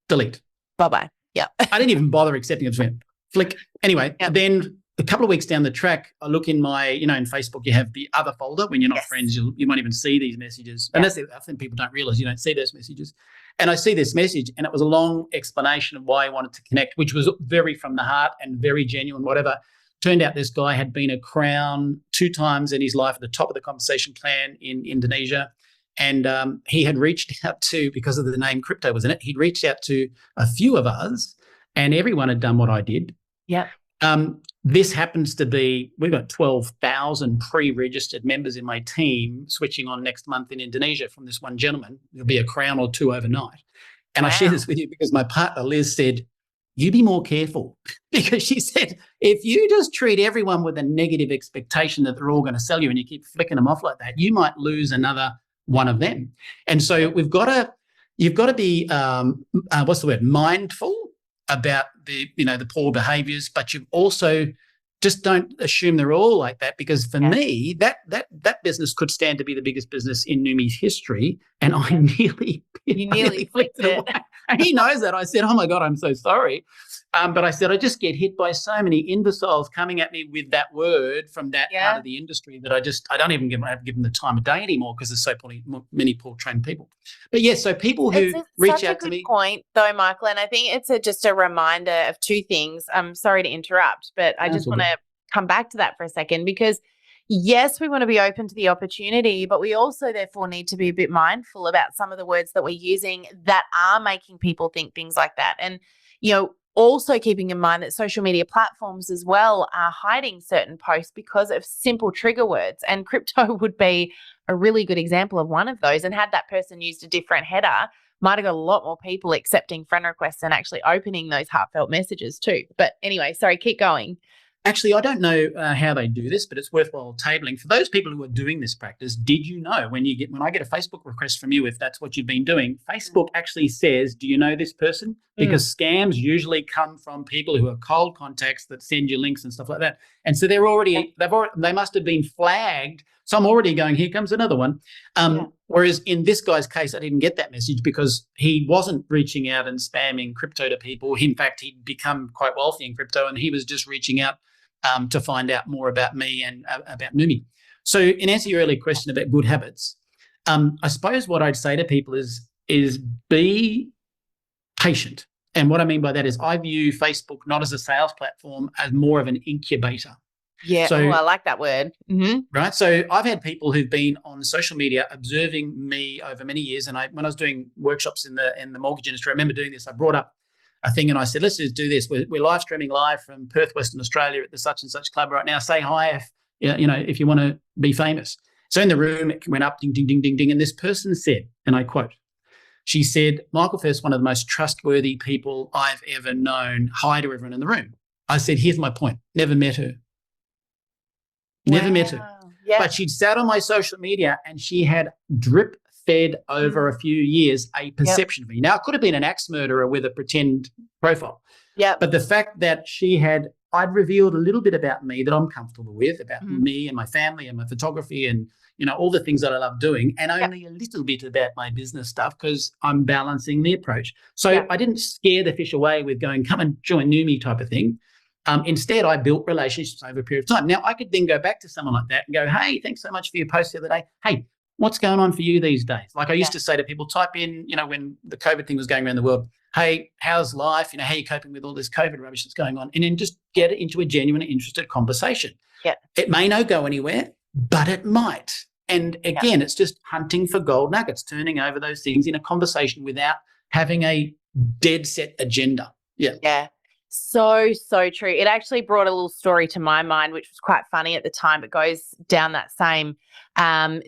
delete. Bye-bye. Yeah. I didn't even bother accepting it. Just went flick. Anyway, Yep. then a couple of weeks down the track, I look in my, in Facebook, you have the other folder. When you're not friends, you won't even see these messages. And that's I think people don't realize you don't see those messages. And I see this message, and it was a long explanation of why I wanted to connect, which was very from the heart and very genuine, whatever. Turned out this guy had been a crown 2 times in his life at the top of the compensation plan in Indonesia. And he had reached out to, because of the name crypto was in it, he'd reached out to a few of us, and everyone had done what I did. Yeah. This happens to be, we've got 12,000 pre-registered members in my team switching on next month in Indonesia from this one gentleman. There'll be a crown or 2 overnight. And I share this with you because my partner, Liz, said, you be more careful, because she said, if you just treat everyone with a negative expectation that they're all going to sell you and you keep flicking them off like that, you might lose another one of them. And so you've got to be, mindful about the poor behaviors, but you've also just don't assume they're all like that, because for me, that business could stand to be the biggest business in Neumi's history, and I nearly flicked it away. And he knows that. I said, oh my God, I'm so sorry. But I said, I just get hit by so many imbeciles coming at me with that word from that part of the industry that I don't even give them the time of day anymore, because there's so many poor trained people. But yes, so people who reach out to me. Such a good point though, Michael, and I think it's just a reminder of 2 things. I'm sorry to interrupt, but I just want to come back to that for a second, because yes, we want to be open to the opportunity, but we also therefore need to be a bit mindful about some of the words that we're using that are making people think things like that. And, also keeping in mind that social media platforms as well are hiding certain posts because of simple trigger words, and crypto would be a really good example of one of those. And had that person used a different header, might have got a lot more people accepting friend requests and actually opening those heartfelt messages too. But anyway, sorry, keep going. Actually, I don't know how they do this, but it's worthwhile tabling. For those people who are doing this practice, did you know when I get a Facebook request from you, if that's what you've been doing, Facebook actually says, do you know this person? Because scams usually come from people who are cold contacts that send you links and stuff like that. And so they must have been flagged. So I'm already going, here comes another one. Whereas in this guy's case, I didn't get that message because he wasn't reaching out and spamming crypto to people. In fact, he'd become quite wealthy in crypto, and he was just reaching out to find out more about me and about Neumi. So in answer to your earlier question about good habits, I suppose what I'd say to people is be patient. And what I mean by that is I view Facebook not as a sales platform, as more of an incubator. Yeah, so, I like that word. Mm-hmm. Right. So I've had people who've been on social media observing me over many years. And when I was doing workshops in the mortgage industry, I remember doing this. I brought up a thing and I said, let's just do this. We're live streaming live from Perth, Western Australia at the such and such club right now. Say hi if you want to be famous. So in the room, it went up, ding, ding, ding, ding, ding. And this person said, and I quote, she said, Michael Firth is one of the most trustworthy people I've ever known. Hi to everyone in the room. I said, here's my point. Never met her. Never met her. Yeah. But she'd sat on my social media and she had drip fed over a few years a perception of me. Now, it could have been an axe murderer with a pretend profile. Yeah. But the fact that I'd revealed a little bit about me that I'm comfortable with, about me and my family and my photography and, all the things that I love doing, and only a little bit about my business stuff because I'm balancing the approach. So I didn't scare the fish away with going, come and join Neumi type of thing. Instead, I built relationships over a period of time. Now, I could then go back to someone like that and go, hey, thanks so much for your post the other day. Hey, what's going on for you these days? Like I used to say to people, type in, when the COVID thing was going around the world, hey, how's life? How are you coping with all this COVID rubbish that's going on? And then just get it into a genuine, interested conversation. Yeah. It may not go anywhere, but it might. And again, it's just hunting for gold nuggets, turning over those things in a conversation without having a dead set agenda. Yeah. Yeah. So true. It actually brought a little story to my mind, which was quite funny at the time. It goes down that same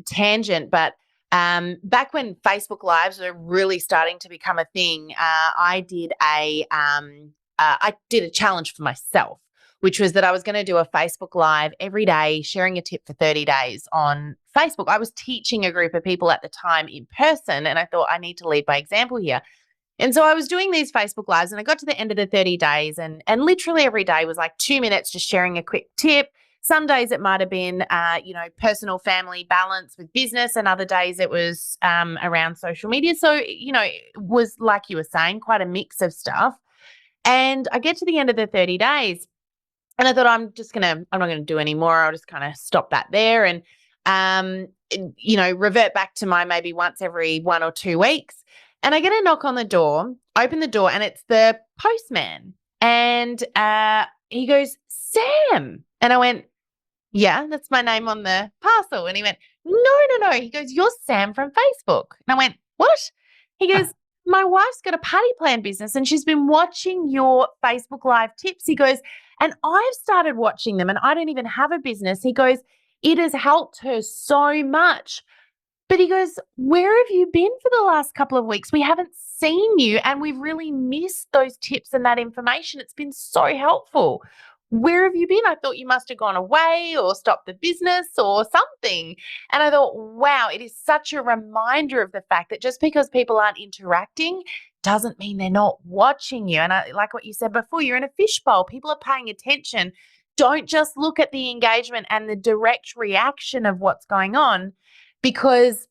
tangent. But back when Facebook Lives were really starting to become a thing, I did a challenge for myself, which was that I was going to do a Facebook Live every day, sharing a tip for 30 days on Facebook. I was teaching a group of people at the time in person, and I thought I need to lead by example here. And so I was doing these Facebook Lives, and I got to the end of the 30 days and literally every day was like 2 minutes just sharing a quick tip, some days it might have been, personal family balance with business, and other days it was around social media. So, it was, like you were saying, quite a mix of stuff. And I get to the end of the 30 days and I thought, I'm not going to do any more. I'll just kind of stop that there and, revert back to my maybe once every 1 or 2 weeks. And I get a knock on the door, open the door, and it's the postman. And he goes, Sam. And I went, yeah, that's my name on the parcel. And he went, no. He goes, you're Sam from Facebook. And I went, what? He goes, my wife's got a party plan business and she's been watching your Facebook Live tips. He goes, and I've started watching them and I don't even have a business. He goes, it has helped her so much. But he goes, where have you been for the last couple of weeks? We haven't seen you and we've really missed those tips and that information. It's been so helpful. Where have you been? I thought you must have gone away or stopped the business or something. And I thought, wow, it is such a reminder of the fact that just because people aren't interacting doesn't mean they're not watching you. And I like what you said before, you're in a fishbowl. People are paying attention. Don't just look at the engagement and the direct reaction of what's going on, because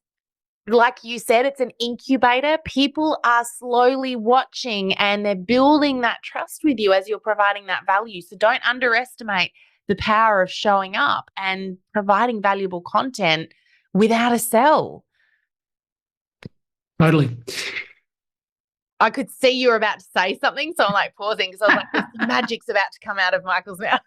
like you said, it's an incubator. People are slowly watching and they're building that trust with you as you're providing that value. So don't underestimate the power of showing up and providing valuable content without a sell. Totally. I could see you were about to say something, so I'm like pausing because I was like, the magic's about to come out of Michael's mouth.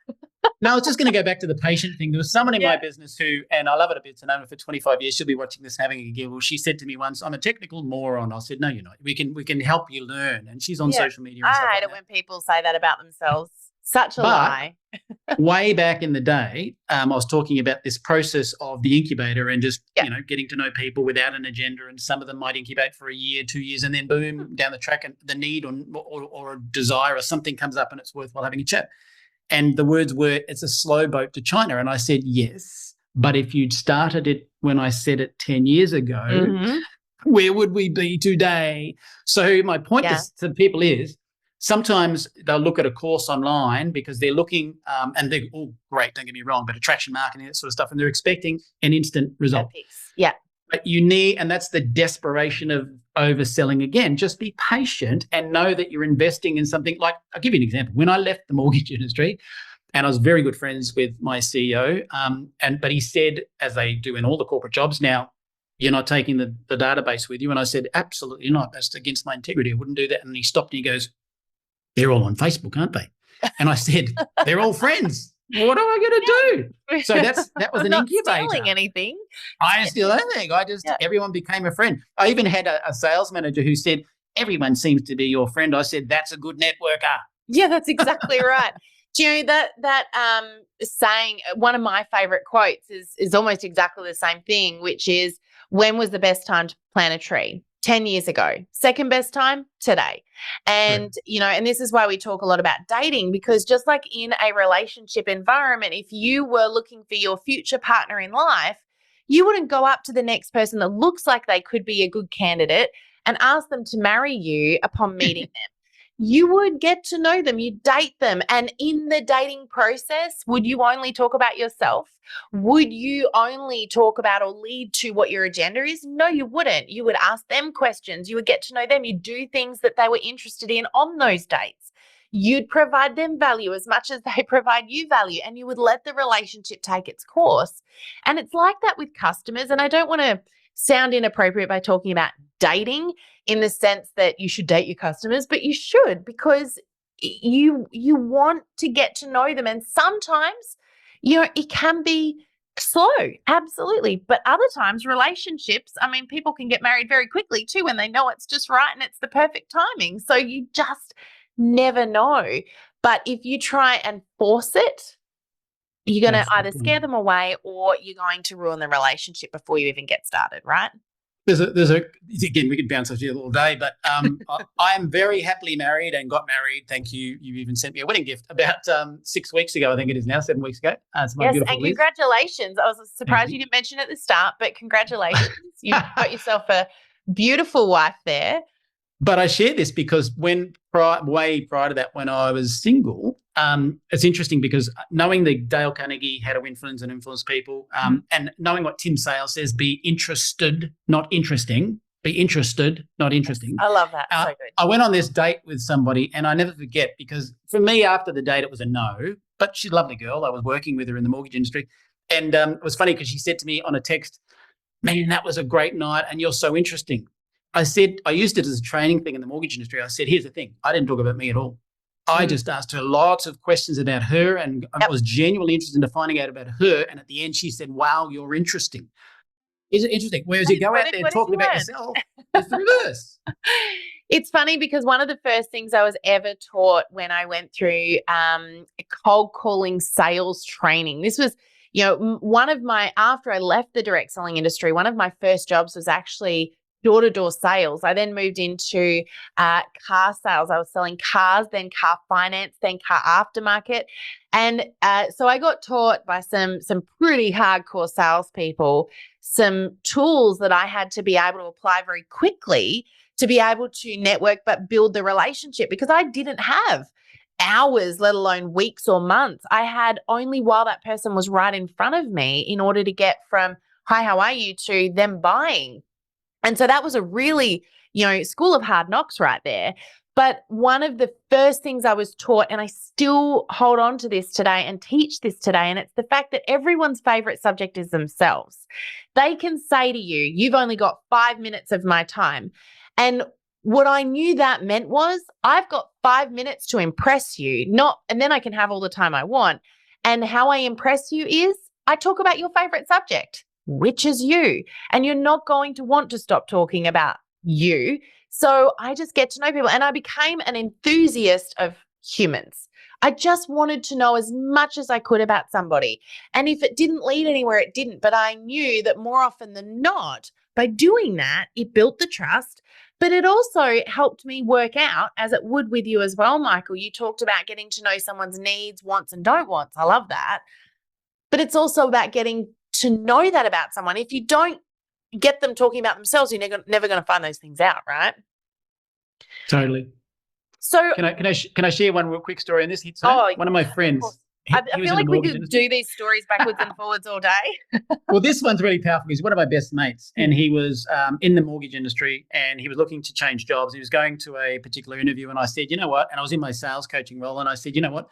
No, I was just going to go back to the patient thing. There was someone in my business who, and I love it a bit, so known her for 25 years. She'll be watching this and having a giggle. She said to me once, I'm a technical moron. I said, no, you're not. We can help you learn. And she's on social media. And I hate it when people say that about themselves. Such a lie. Way back in the day, I was talking about this process of the incubator and just, getting to know people without an agenda. And some of them might incubate for a year, 2 years, and then boom, down the track, and the need or a desire or something comes up and it's worthwhile having a chat. And the words were, it's a slow boat to China. And I said, yes, but if you'd started it when I said it 10 years ago, where would we be today? So my point to people is, sometimes they'll look at a course online because they're looking, and they're all great, don't get me wrong, but attraction marketing, that sort of stuff, and they're expecting an instant result. Yeah. But you need, and that's the desperation of overselling again. Just be patient and know that you're investing in something. Like, I'll give you an example. When I left the mortgage industry, and I was very good friends with my CEO, but he said, as they do in all the corporate jobs now, you're not taking the database with you. And I said, absolutely not. That's against my integrity. I wouldn't do that. And he stopped and he goes, they're all on Facebook, aren't they? And I said, they're all friends. What am I going to do? So that was an incubator. Not stealing anything. I steal anything. Everyone became a friend. I even had a sales manager who said, everyone seems to be your friend. I said, that's a good networker. Yeah, that's exactly right. Do you know that saying, one of my favorite quotes is almost exactly the same thing, which is, when was the best time to plant a tree? 10 years ago. Second best time, today. And, and this is why we talk a lot about dating, because just like in a relationship environment, if you were looking for your future partner in life, you wouldn't go up to the next person that looks like they could be a good candidate and ask them to marry you upon meeting them. You would get to know them, you date them. And in the dating process, would you only talk about yourself? Would you only talk about or lead to what your agenda is? No, you wouldn't. You would ask them questions. You would get to know them. You'd do things that they were interested in on those dates. You'd provide them value as much as they provide you value, and you would let the relationship take its course. And it's like that with customers. And I don't want to sound inappropriate by talking about dating in the sense that you should date your customers, but you should, because you want to get to know them. And sometimes, it can be slow, absolutely. But other times, relationships, people can get married very quickly too when they know it's just right and it's the perfect timing. So you just never know. But if you try and force it, you're going to either scare them away or you're going to ruin the relationship before you even get started, right? Again, we could bounce off you all day, but I am very happily married and got married. Thank you. You even sent me a wedding gift about 6 weeks ago. I think it is now, 7 weeks ago. It's my beautiful and congratulations. I was surprised you didn't mention it at the start, but congratulations. You've got yourself a beautiful wife there. But I share this because way prior to that, when I was single, it's interesting because knowing that Dale Carnegie, How to Influence and Influence People, and knowing what Tim Sale says, be interested, not interesting. Be interested, not interesting. I love that. So good. I went on this date with somebody, and I never forget, because for me, after the date, it was a no. But she's a lovely girl. I was working with her in the mortgage industry. And it was funny because she said to me on a text, "Man, that was a great night and you're so interesting." I said, I used it as a training thing in the mortgage industry. I said, here's the thing. I didn't talk about me at all. I just asked her lots of questions about her, and I was genuinely interested in finding out about her. And at the end, she said, "Wow, you're interesting." Is it interesting? Whereas you go out there talking about yourself, it's the reverse. It's funny because one of the first things I was ever taught when I went through cold calling sales training, this was, after I left the direct selling industry, one of my first jobs was actually door-to-door sales. I then moved into car sales. I was selling cars, then car finance, then car aftermarket. And so I got taught by some pretty hardcore salespeople some tools that I had to be able to apply very quickly to be able to network but build the relationship, because I didn't have hours, let alone weeks or months. I had only while that person was right in front of me in order to get from, "Hi, how are you?" to them buying. And so that was a really, school of hard knocks right there. But one of the first things I was taught, and I still hold on to this today and teach this today, and it's the fact that everyone's favorite subject is themselves. They can say to you, "You've only got 5 minutes of my time." And what I knew that meant was, I've got 5 minutes to impress you, and then I can have all the time I want. And how I impress you is I talk about your favorite subject, which is you. And you're not going to want to stop talking about you. So I just get to know people, and I became an enthusiast of humans. I just wanted to know as much as I could about somebody. And if it didn't lead anywhere, it didn't. But I knew that more often than not, by doing that, it built the trust. But it also helped me work out, as it would with you as well, Michael. You talked about getting to know someone's needs, wants, and don't wants. I love that. But it's also about getting to know that about someone. If you don't get them talking about themselves, you're never going to find those things out, right? Totally. So can I share one real quick story on this? One of my friends. I feel like we could do these stories backwards and forwards all day. Well, this one's really powerful. He's one of my best mates, and he was in the mortgage industry, and he was looking to change jobs. He was going to a particular interview, and I said, "You know what?" And I was in my sales coaching role, and I said, "You know what?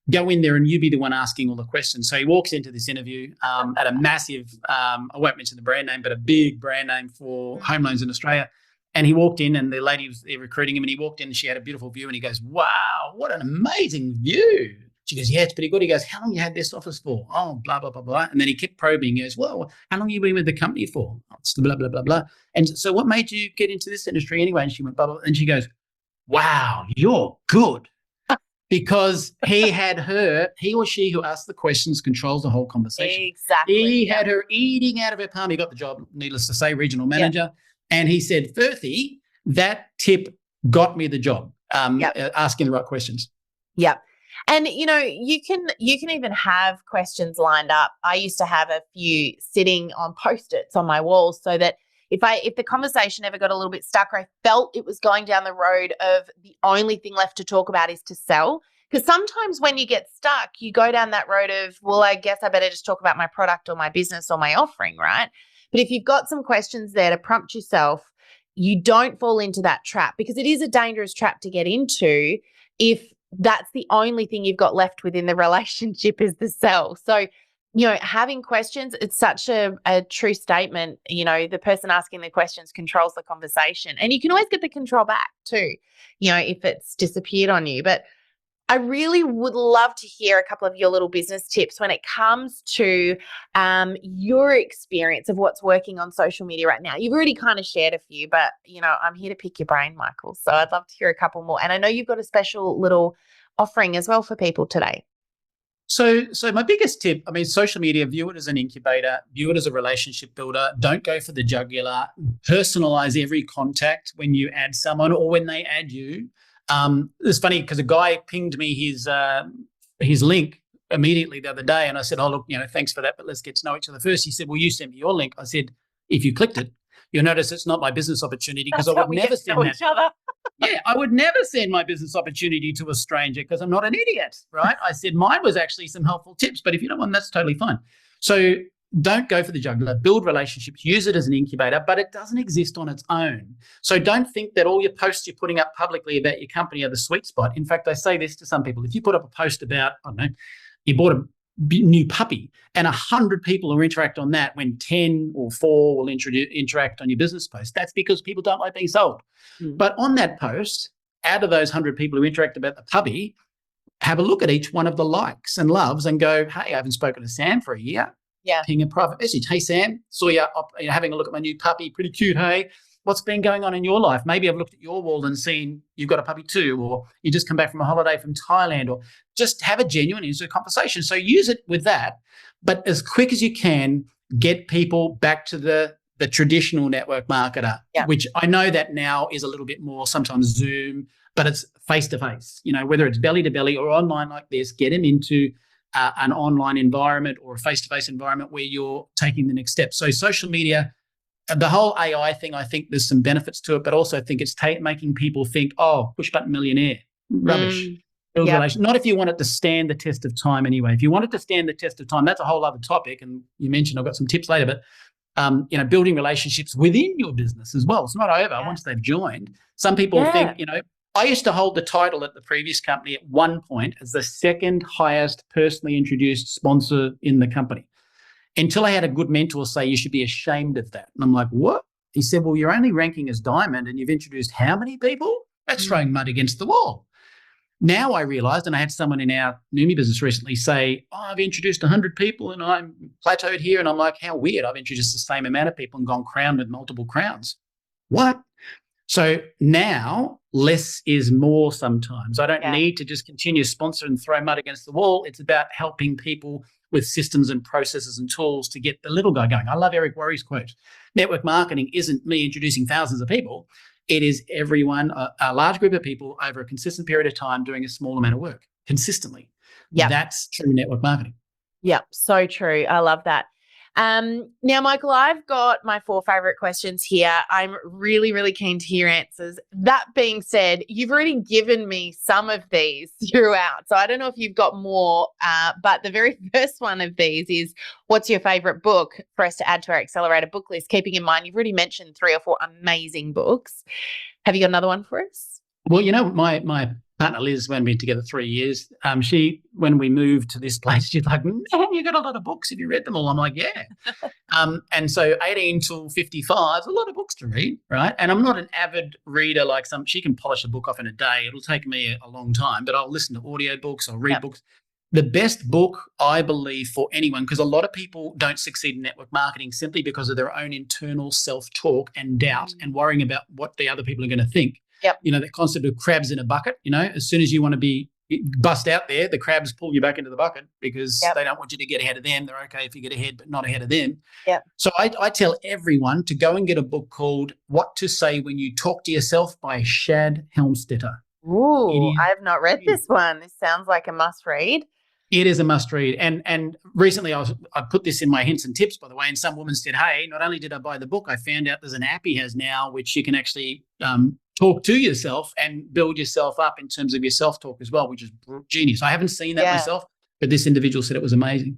Go in there and you be the one asking all the questions." So he walks into this interview at a massive, I won't mention the brand name, but a big brand name for home loans in Australia. And he walked in, and the lady was there recruiting him, and he walked in and she had a beautiful view, and he goes, "Wow, what an amazing view." She goes, "Yeah, it's pretty good." He goes, "How long you had this office for?" "Oh, blah, blah, blah, blah." And then he kept probing. He goes, "Well, how long you been with the company for?" "Oh, it's blah, blah, blah, blah." "And so what made you get into this industry anyway?" And she went, blah, blah. And she goes, "Wow, you're good." Because he or she who asks the questions controls the whole conversation. Exactly. He had her eating out of her palm. He got the job, needless to say, regional manager. Yep. And he said, "Firthy, that tip got me the job." Asking the right questions. Yep. And you can even have questions lined up. I used to have a few sitting on Post-its on my walls, so that if the conversation ever got a little bit stuck, or I felt it was going down the road of the only thing left to talk about is to sell. Because sometimes when you get stuck, you go down that road of, well, I guess I better just talk about my product or my business or my offering, right? But if you've got some questions there to prompt yourself, you don't fall into that trap, because it is a dangerous trap to get into if that's the only thing you've got left within the relationship is the sell. So, having questions, it's such a true statement. The person asking the questions controls the conversation, and you can always get the control back too, if it's disappeared on you. But I really would love to hear a couple of your little business tips when it comes to your experience of what's working on social media right now. You've already kind of shared a few, but, I'm here to pick your brain, Michael. So I'd love to hear a couple more. And I know you've got a special little offering as well for people today. So my biggest tip, social media, view it as an incubator, view it as a relationship builder. Don't go for the jugular. Personalize every contact when you add someone or when they add you. It's funny because a guy pinged me his link immediately the other day, and I said, "Oh, look, thanks for that, but let's get to know each other first." He said, "Well, you sent me your link." I said, "If you clicked it." You'll notice it's not my business opportunity because That's I how would we never get to know send that. each other. Yeah, I would never send my business opportunity to a stranger because I'm not an idiot, right? I said mine was actually some helpful tips, but if you don't want, that's totally fine. So don't go for the jugular. Build relationships, use it as an incubator, but it doesn't exist on its own. So don't think that all your posts you're putting up publicly about your company are the sweet spot. In fact, I say this to some people. If you put up a post about, I don't know, you bought a new puppy and 100 people will interact on that when 10 or 4 will interact on your business post, that's because people don't like being sold. But on that post, out of those 100 people who interact about the puppy, have a look at each one of the likes and loves and go, hey, I haven't spoken to Sam for a year. Yeah. Ping a private message. Hey, Sam, saw you having a look at my new puppy. Pretty cute, hey? What's been going on in your life? Maybe I've looked at your wall and seen you've got a puppy too, or you just come back from a holiday from Thailand, or just have a genuine instant conversation. So use it with that, but as quick as you can, get people back to the traditional network marketer, which I know that now is a little bit more sometimes Zoom, but it's face-to-face, whether it's belly to belly or online like this, get them into an online environment or a face-to-face environment where you're taking the next step. So social media, the whole AI thing, I think there's some benefits to it, but also I think it's making people think, oh, push button millionaire, rubbish. Build relation. Not if you want it to stand the test of time anyway. If you want it to stand the test of time, that's a whole other topic. And you mentioned I've got some tips later, but building relationships within your business as well. It's not over once they've joined. Some people think, I used to hold the title at the previous company at one point as the second highest personally introduced sponsor in the company, until I had a good mentor say, you should be ashamed of that. And I'm like, what? He said, well, you're only ranking as diamond and you've introduced how many people? That's throwing mud against the wall. Now I realized, and I had someone in our Neumi business recently say, I've introduced 100 people and I'm plateaued here. And I'm like, how weird. I've introduced the same amount of people and gone crowned with multiple crowns. What? So now less is more sometimes. I don't need to just continue to sponsor and throw mud against the wall. It's about helping people with systems and processes and tools to get the little guy going. I love Eric Worre's quote. Network marketing isn't me introducing thousands of people. It is everyone, a large group of people over a consistent period of time doing a small amount of work consistently. That's true network marketing. Yep, so true. I love that. Now, Michael, I've got my 4 favorite questions here. I'm really, really keen to hear answers. That being said, you've already given me some of these throughout, so I don't know if you've got more, but the very first one of these is, what's your favorite book for us to add to our accelerator book list? Keeping in mind, you've already mentioned 3 or 4 amazing books. Have you got another one for us? Well, my partner Liz, when we've been together 3 years, when we moved to this place, she's like, man, you got a lot of books. Have you read them all? I'm like, yeah. And so 18 till 55 is a lot of books to read, right? And I'm not an avid reader like she can polish a book off in a day. It'll take me a long time, but I'll listen to audio books, I'll read books. The best book, I believe, for anyone, because a lot of people don't succeed in network marketing simply because of their own internal self-talk and doubt and worrying about what the other people are going to think. That concept of crabs in a bucket, as soon as you want to be bust out there, the crabs pull you back into the bucket because they don't want you to get ahead of them. They're okay if you get ahead, but not ahead of them. So I tell everyone to go and get a book called What to Say When You Talk to Yourself by Shad Helmstetter. Ooh, I have not read this one. This sounds like a must read. It is a must read. And recently I put this in my hints and tips, by the way, and some woman said, hey, not only did I buy the book, I found out there's an app he has now which you can actually talk to yourself and build yourself up in terms of your self-talk as well, which is genius. I haven't seen that myself, but this individual said it was amazing.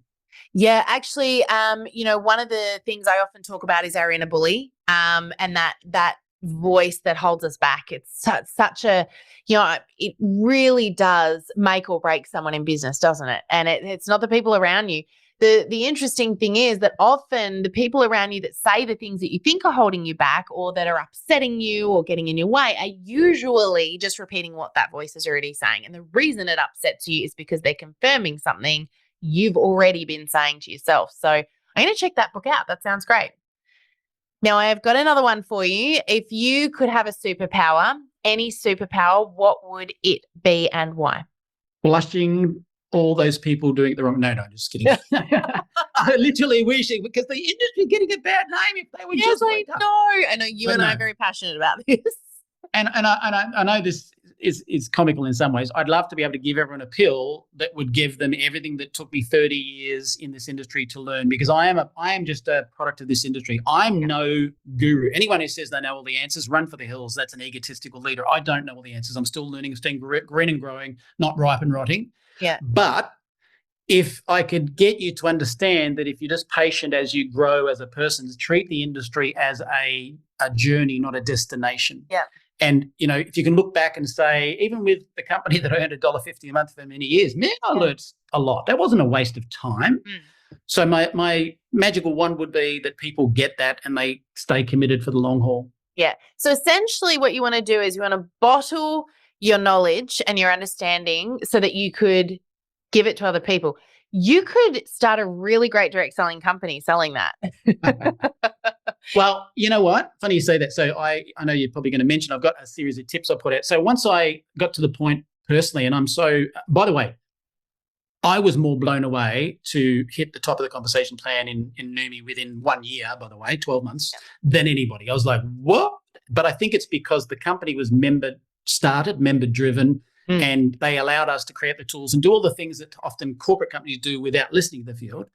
Yeah, actually, one of the things I often talk about is our inner bully, and that voice that holds us back. It's such a, it really does make or break someone in business, doesn't it? And it's not the people around you. The interesting thing is that often the people around you that say the things that you think are holding you back or that are upsetting you or getting in your way are usually just repeating what that voice is already saying. And the reason it upsets you is because they're confirming something you've already been saying to yourself. So I'm going to check that book out. That sounds great. Now, I've got another one for you. If you could have a superpower, any superpower, what would it be and why? Blushing all those people doing it the wrong. No, I'm just kidding. I literally wishing, because the industry getting a bad name if they would just wake up. I know you and I are very passionate about this. And I know this is comical in some ways. I'd love to be able to give everyone a pill that would give them everything that took me 30 years in this industry to learn, because I am just a product of this industry. I'm no guru. Anyone who says they know all the answers, run for the hills. That's an egotistical leader. I don't know all the answers. I'm still learning, staying green and growing, not ripe and rotting. Yeah. But if I could get you to understand that if you're just patient as you grow as a person, to treat the industry as a journey, not a destination. Yeah. And, if you can look back and say, even with the company that I earned $1.50 a month for many years, man, I learned a lot. That wasn't a waste of time. So my magical wand would be that people get that and they stay committed for the long haul. Yeah. So essentially what you want to do is you want to bottle your knowledge and your understanding so that you could give it to other people. You could start a really great direct selling company selling that. Well, you know what? Funny you say that. So I know you're probably going to mention I've got a series of tips I put out. So once I got to the point personally, and by the way, I was more blown away to hit the top of the compensation plan in Neumi within 1 year, by the way, 12 months, than anybody. I was like, what? But I think it's because the company was member-driven, and they allowed us to create the tools and do all the things that often corporate companies do without listening to the field.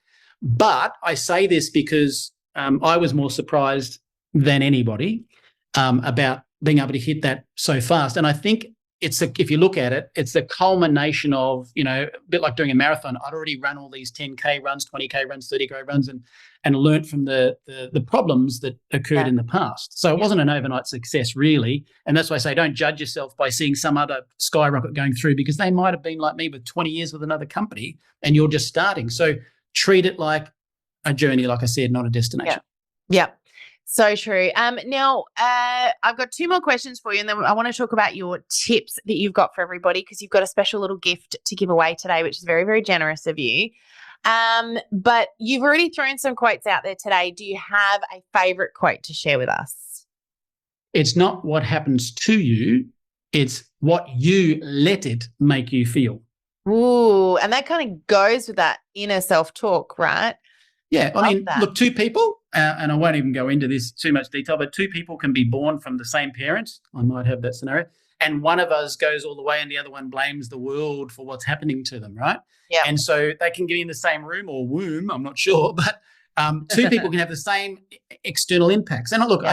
But I say this because I was more surprised than anybody about being able to hit that so fast. And I think if you look at it, it's a culmination of, a bit like doing a marathon. I'd already run all these 10K runs, 20K runs, 30K runs, and learnt from the problems that occurred in the past. So it wasn't an overnight success, really. And that's why I say don't judge yourself by seeing some other skyrocket going through, because they might have been like me with 20 years with another company and you're just starting. So treat it like a journey, like I said, not a destination. Yeah. So true. Now, I've got 2 more questions for you, and then I want to talk about your tips that you've got for everybody, because you've got a special little gift to give away today, which is very, very generous of you. But you've already thrown some quotes out there today. Do you have a favorite quote to share with us? It's not what happens to you, it's what you let it make you feel. Ooh, and that kind of goes with that inner self-talk, right? Yeah, I mean, look, 2 people, and I won't even go into this too much detail, but 2 people can be born from the same parents. I might have that scenario. And one of us goes all the way and the other one blames the world for what's happening to them, right? Yeah. And so they can get in the same room or womb, I'm not sure, but 2 people can have the same external impacts. And look,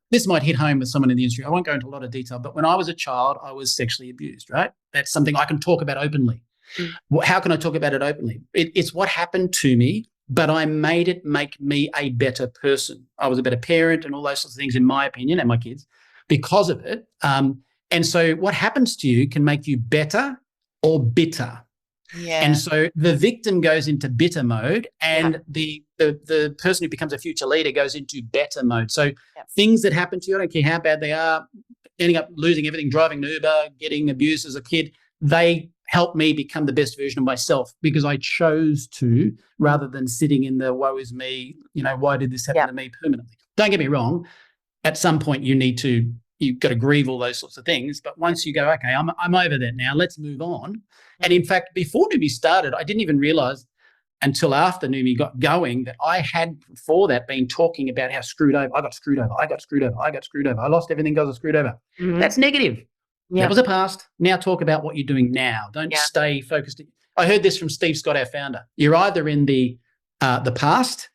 this might hit home with someone in the industry. I won't go into a lot of detail, but when I was a child, I was sexually abused, right? That's something I can talk about openly. How can I talk about it openly? It's what happened to me, but I made it make me a better person. I was a better parent and all those sorts of things, in my opinion, and my kids, because of it. And so what happens to you can make you better or bitter. Yeah. And so the victim goes into bitter mode, and the person who becomes a future leader goes into better mode. So things that happen to you, I don't care how bad they are, ending up losing everything, driving an Uber, getting abused as a kid, they help me become the best version of myself because I chose to, rather than sitting in the woe is me, why did this happen to me permanently? Don't get me wrong. At some point you've got to grieve all those sorts of things. But once you go, okay, I'm over that now, let's move on. And in fact, before Neumi started, I didn't even realize until after Neumi got going that I had before that been talking about how screwed over, I got screwed over, I lost everything because I was screwed over. That's negative. Yeah. That was the past. Now talk about what you're doing now. Don't stay focused. I heard this from Steve Scott, our founder. You're either in the past,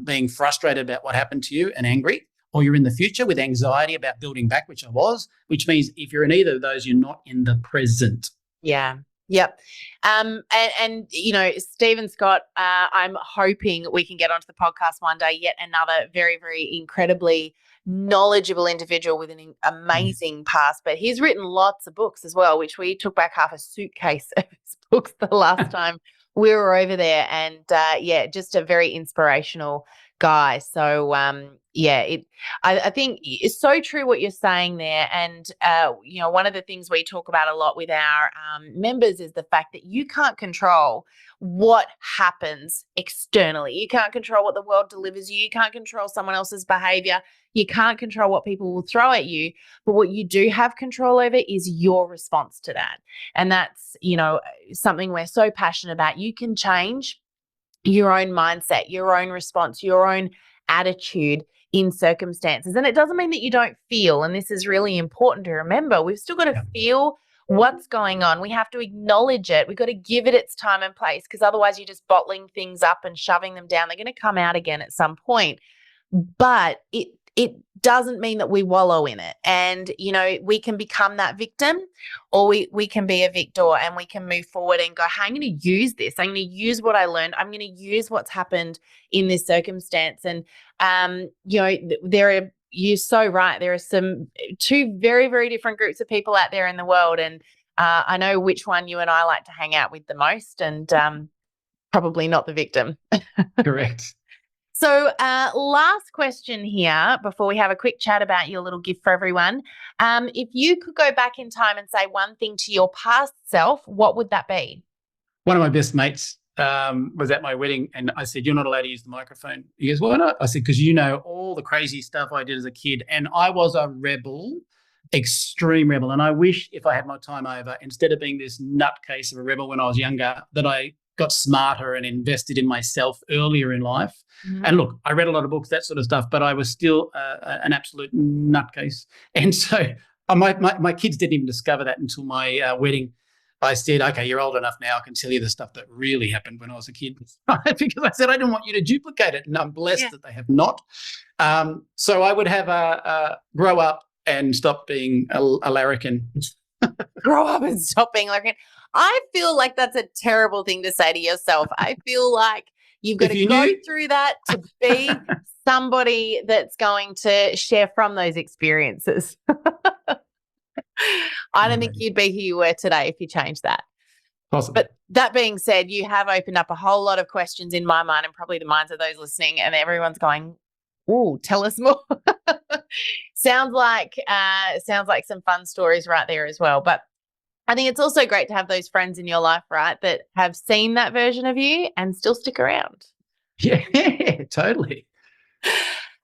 being frustrated about what happened to you and angry, or you're in the future with anxiety about building back, which I was, which means if you're in either of those, you're not in the present. Yeah. Yep. And Stephen Scott, I'm hoping we can get onto the podcast one day, yet another very, very incredibly knowledgeable individual with an amazing past. But he's written lots of books as well, which we took back half a suitcase of his books the last time we were over there. And just a very inspirational guy. So I think it's so true what you're saying there. And one of the things we talk about a lot with our members is the fact that you can't control what happens externally. You can't control what the world delivers you. You can't control someone else's behavior. You can't control what people will throw at you. But what you do have control over is your response to that. And that's, something we're so passionate about. You can change your own mindset, your own response, your own attitude in circumstances. And it doesn't mean that you don't feel, and this is really important to remember, we've still got to feel what's going on. We have to acknowledge it. We've got to give it its time and place, because otherwise you're just bottling things up and shoving them down. They're going to come out again at some point. But it doesn't mean that we wallow in it. And, we can become that victim, or we can be a victor, and we can move forward and go, hey, I'm going to use this. I'm going to use what I learned. I'm going to use what's happened in this circumstance. And, you're so right. There are two very, very different groups of people out there in the world. And I know which one you and I like to hang out with the most, and probably not the victim. Correct. So last question here before we have a quick chat about your little gift for everyone. If you could go back in time and say one thing to your past self, what would that be? One of my best mates was at my wedding, and I said, "You're not allowed to use the microphone." He goes, "Why not?" I said, "Because all the crazy stuff I did as a kid, and I was a rebel, extreme rebel. And I wish if I had my time over, instead of being this nutcase of a rebel when I was younger, that I got smarter and invested in myself earlier in life." Mm-hmm. And look, I read a lot of books, that sort of stuff, but I was still an absolute nutcase. And so my kids didn't even discover that until my wedding. I said, "Okay, you're old enough now. I can tell you the stuff that really happened when I was a kid." Because I said, I didn't want you to duplicate it. And I'm blessed that they have not. So I would have a grow up and stop being a larrikin. Grow up and stop being larrikin. I feel like that's a terrible thing to say to yourself. I feel like you've got to go through that to be somebody that's going to share from those experiences. I don't think you'd be who you were today if you changed that. Possibly. But that being said, you have opened up a whole lot of questions in my mind, and probably the minds of those listening, and everyone's going, "Ooh, tell us more." Sounds like some fun stories right there as well. But I think it's also great to have those friends in your life, right, that have seen that version of you and still stick around. Yeah, totally.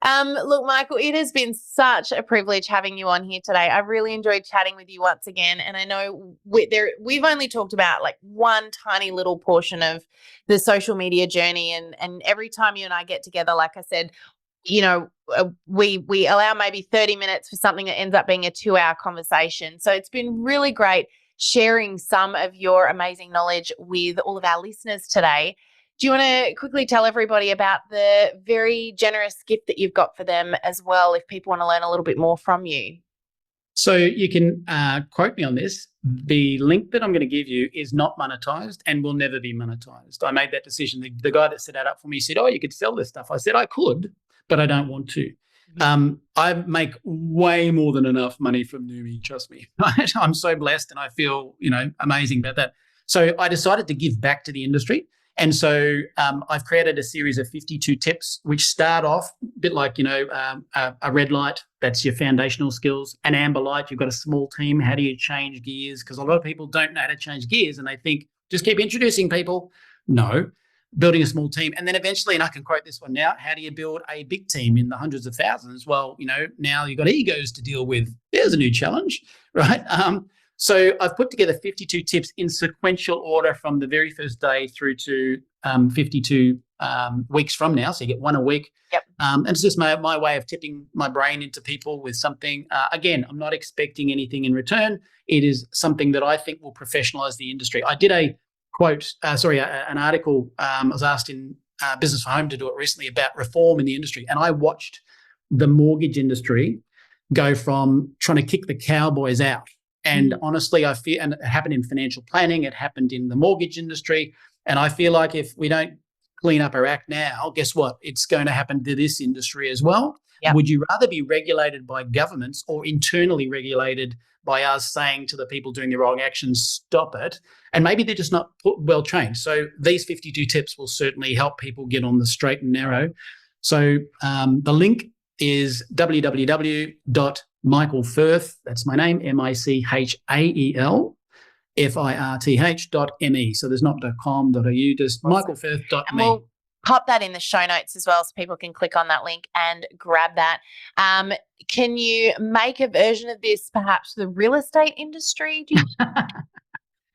Look, Michael, it has been such a privilege having you on here today. I've really enjoyed chatting with you once again. And I know we've only talked about like one tiny little portion of the social media journey. And every time you and I get together, like I said, we allow maybe 30 minutes for something that ends up being a 2-hour conversation. So it's been really great sharing some of your amazing knowledge with all of our listeners today. Do you want to quickly tell everybody about the very generous gift that you've got for them as well, if people want to learn a little bit more from you? So you can quote me on this. The link that I'm going to give you is not monetized and will never be monetized. I made that decision. The guy that set that up for me said, "Oh, you could sell this stuff." I said, "I could, but I don't want to." I make way more than enough money from Neumi, trust me. I'm so blessed, and I feel, amazing about that. So I decided to give back to the industry. And so I've created a series of 52 tips, which start off a bit like, a red light, that's your foundational skills. An amber light, you've got a small team. How do you change gears? Because a lot of people don't know how to change gears, and they think, just keep introducing people. No, building a small team. And then eventually, and I can quote this one now, how do you build a big team in the hundreds of thousands? Well, now you've got egos to deal with. There's a new challenge, right? So I've put together 52 tips in sequential order from the very first day through to 52 weeks from now. So you get one a week. Yep. And it's just my way of tipping my brain into people with something. Again, I'm not expecting anything in return. It is something that I think will professionalize the industry. I did an article. I was asked in Business for Home to do it recently about reform in the industry. And I watched the mortgage industry go from trying to kick the cowboys out. And honestly, I feel, and it happened in financial planning, it happened in the mortgage industry. And I feel like if we don't clean up our act now, guess what? It's going to happen to this industry as well. Yep. Would you rather be regulated by governments or internally regulated by us saying to the people doing the wrong actions, stop it? And maybe they're just not well trained. So these 52 tips will certainly help people get on the straight and narrow. So the link is www.Michael Firth, that's my name, MICHAEL, FIRTH.me. So there's not .com.au, just michaelfirth.me. And we'll pop that in the show notes as well so people can click on that link and grab that. Can you make a version of this perhaps for the real estate industry?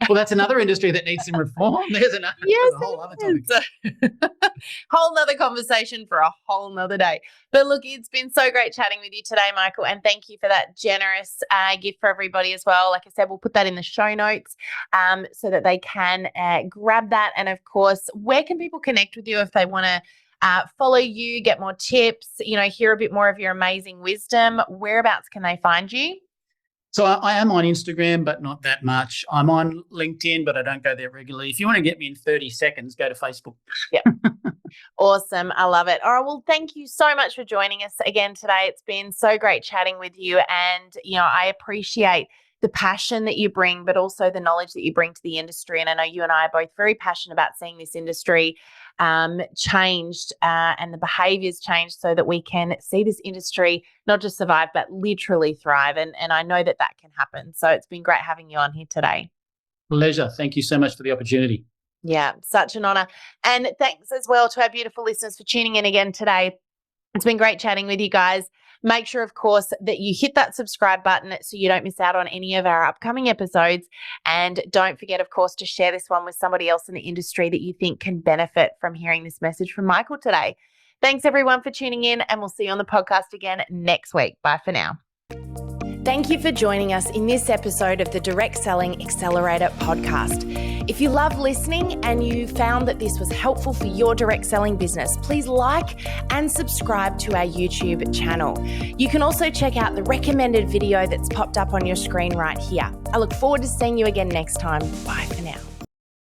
Well, that's another industry that needs some reform. There's a whole other topic. Whole nother conversation for a whole nother day. But look, it's been so great chatting with you today, Michael, and thank you for that generous gift for everybody as well. Like I said, we'll put that in the show notes so that they can grab that. And of course, where can people connect with you if they want to follow you, get more tips, hear a bit more of your amazing wisdom? Whereabouts can they find you? So I am on Instagram, but not that much. I'm on LinkedIn, but I don't go there regularly. If you want to get me in 30 seconds, go to Facebook. Yep. Awesome. I love it. All right. Well, thank you so much for joining us again today. It's been so great chatting with you. And, I appreciate the passion that you bring, but also the knowledge that you bring to the industry. And I know you and I are both very passionate about seeing this industry changed and the behaviors changed so that we can see this industry not just survive, but literally thrive. And I know that can happen. So it's been great having you on here today. Pleasure. Thank you so much for the opportunity. Yeah, such an honor. And thanks as well to our beautiful listeners for tuning in again today. It's been great chatting with you guys. Make sure, of course, that you hit that subscribe button so you don't miss out on any of our upcoming episodes. And don't forget, of course, to share this one with somebody else in the industry that you think can benefit from hearing this message from Michael today. Thanks, everyone, for tuning in, and we'll see you on the podcast again next week. Bye for now. Thank you for joining us in this episode of the Direct Selling Accelerator podcast. If you love listening and you found that this was helpful for your direct selling business, please like and subscribe to our YouTube channel. You can also check out the recommended video that's popped up on your screen right here. I look forward to seeing you again next time. Bye for now.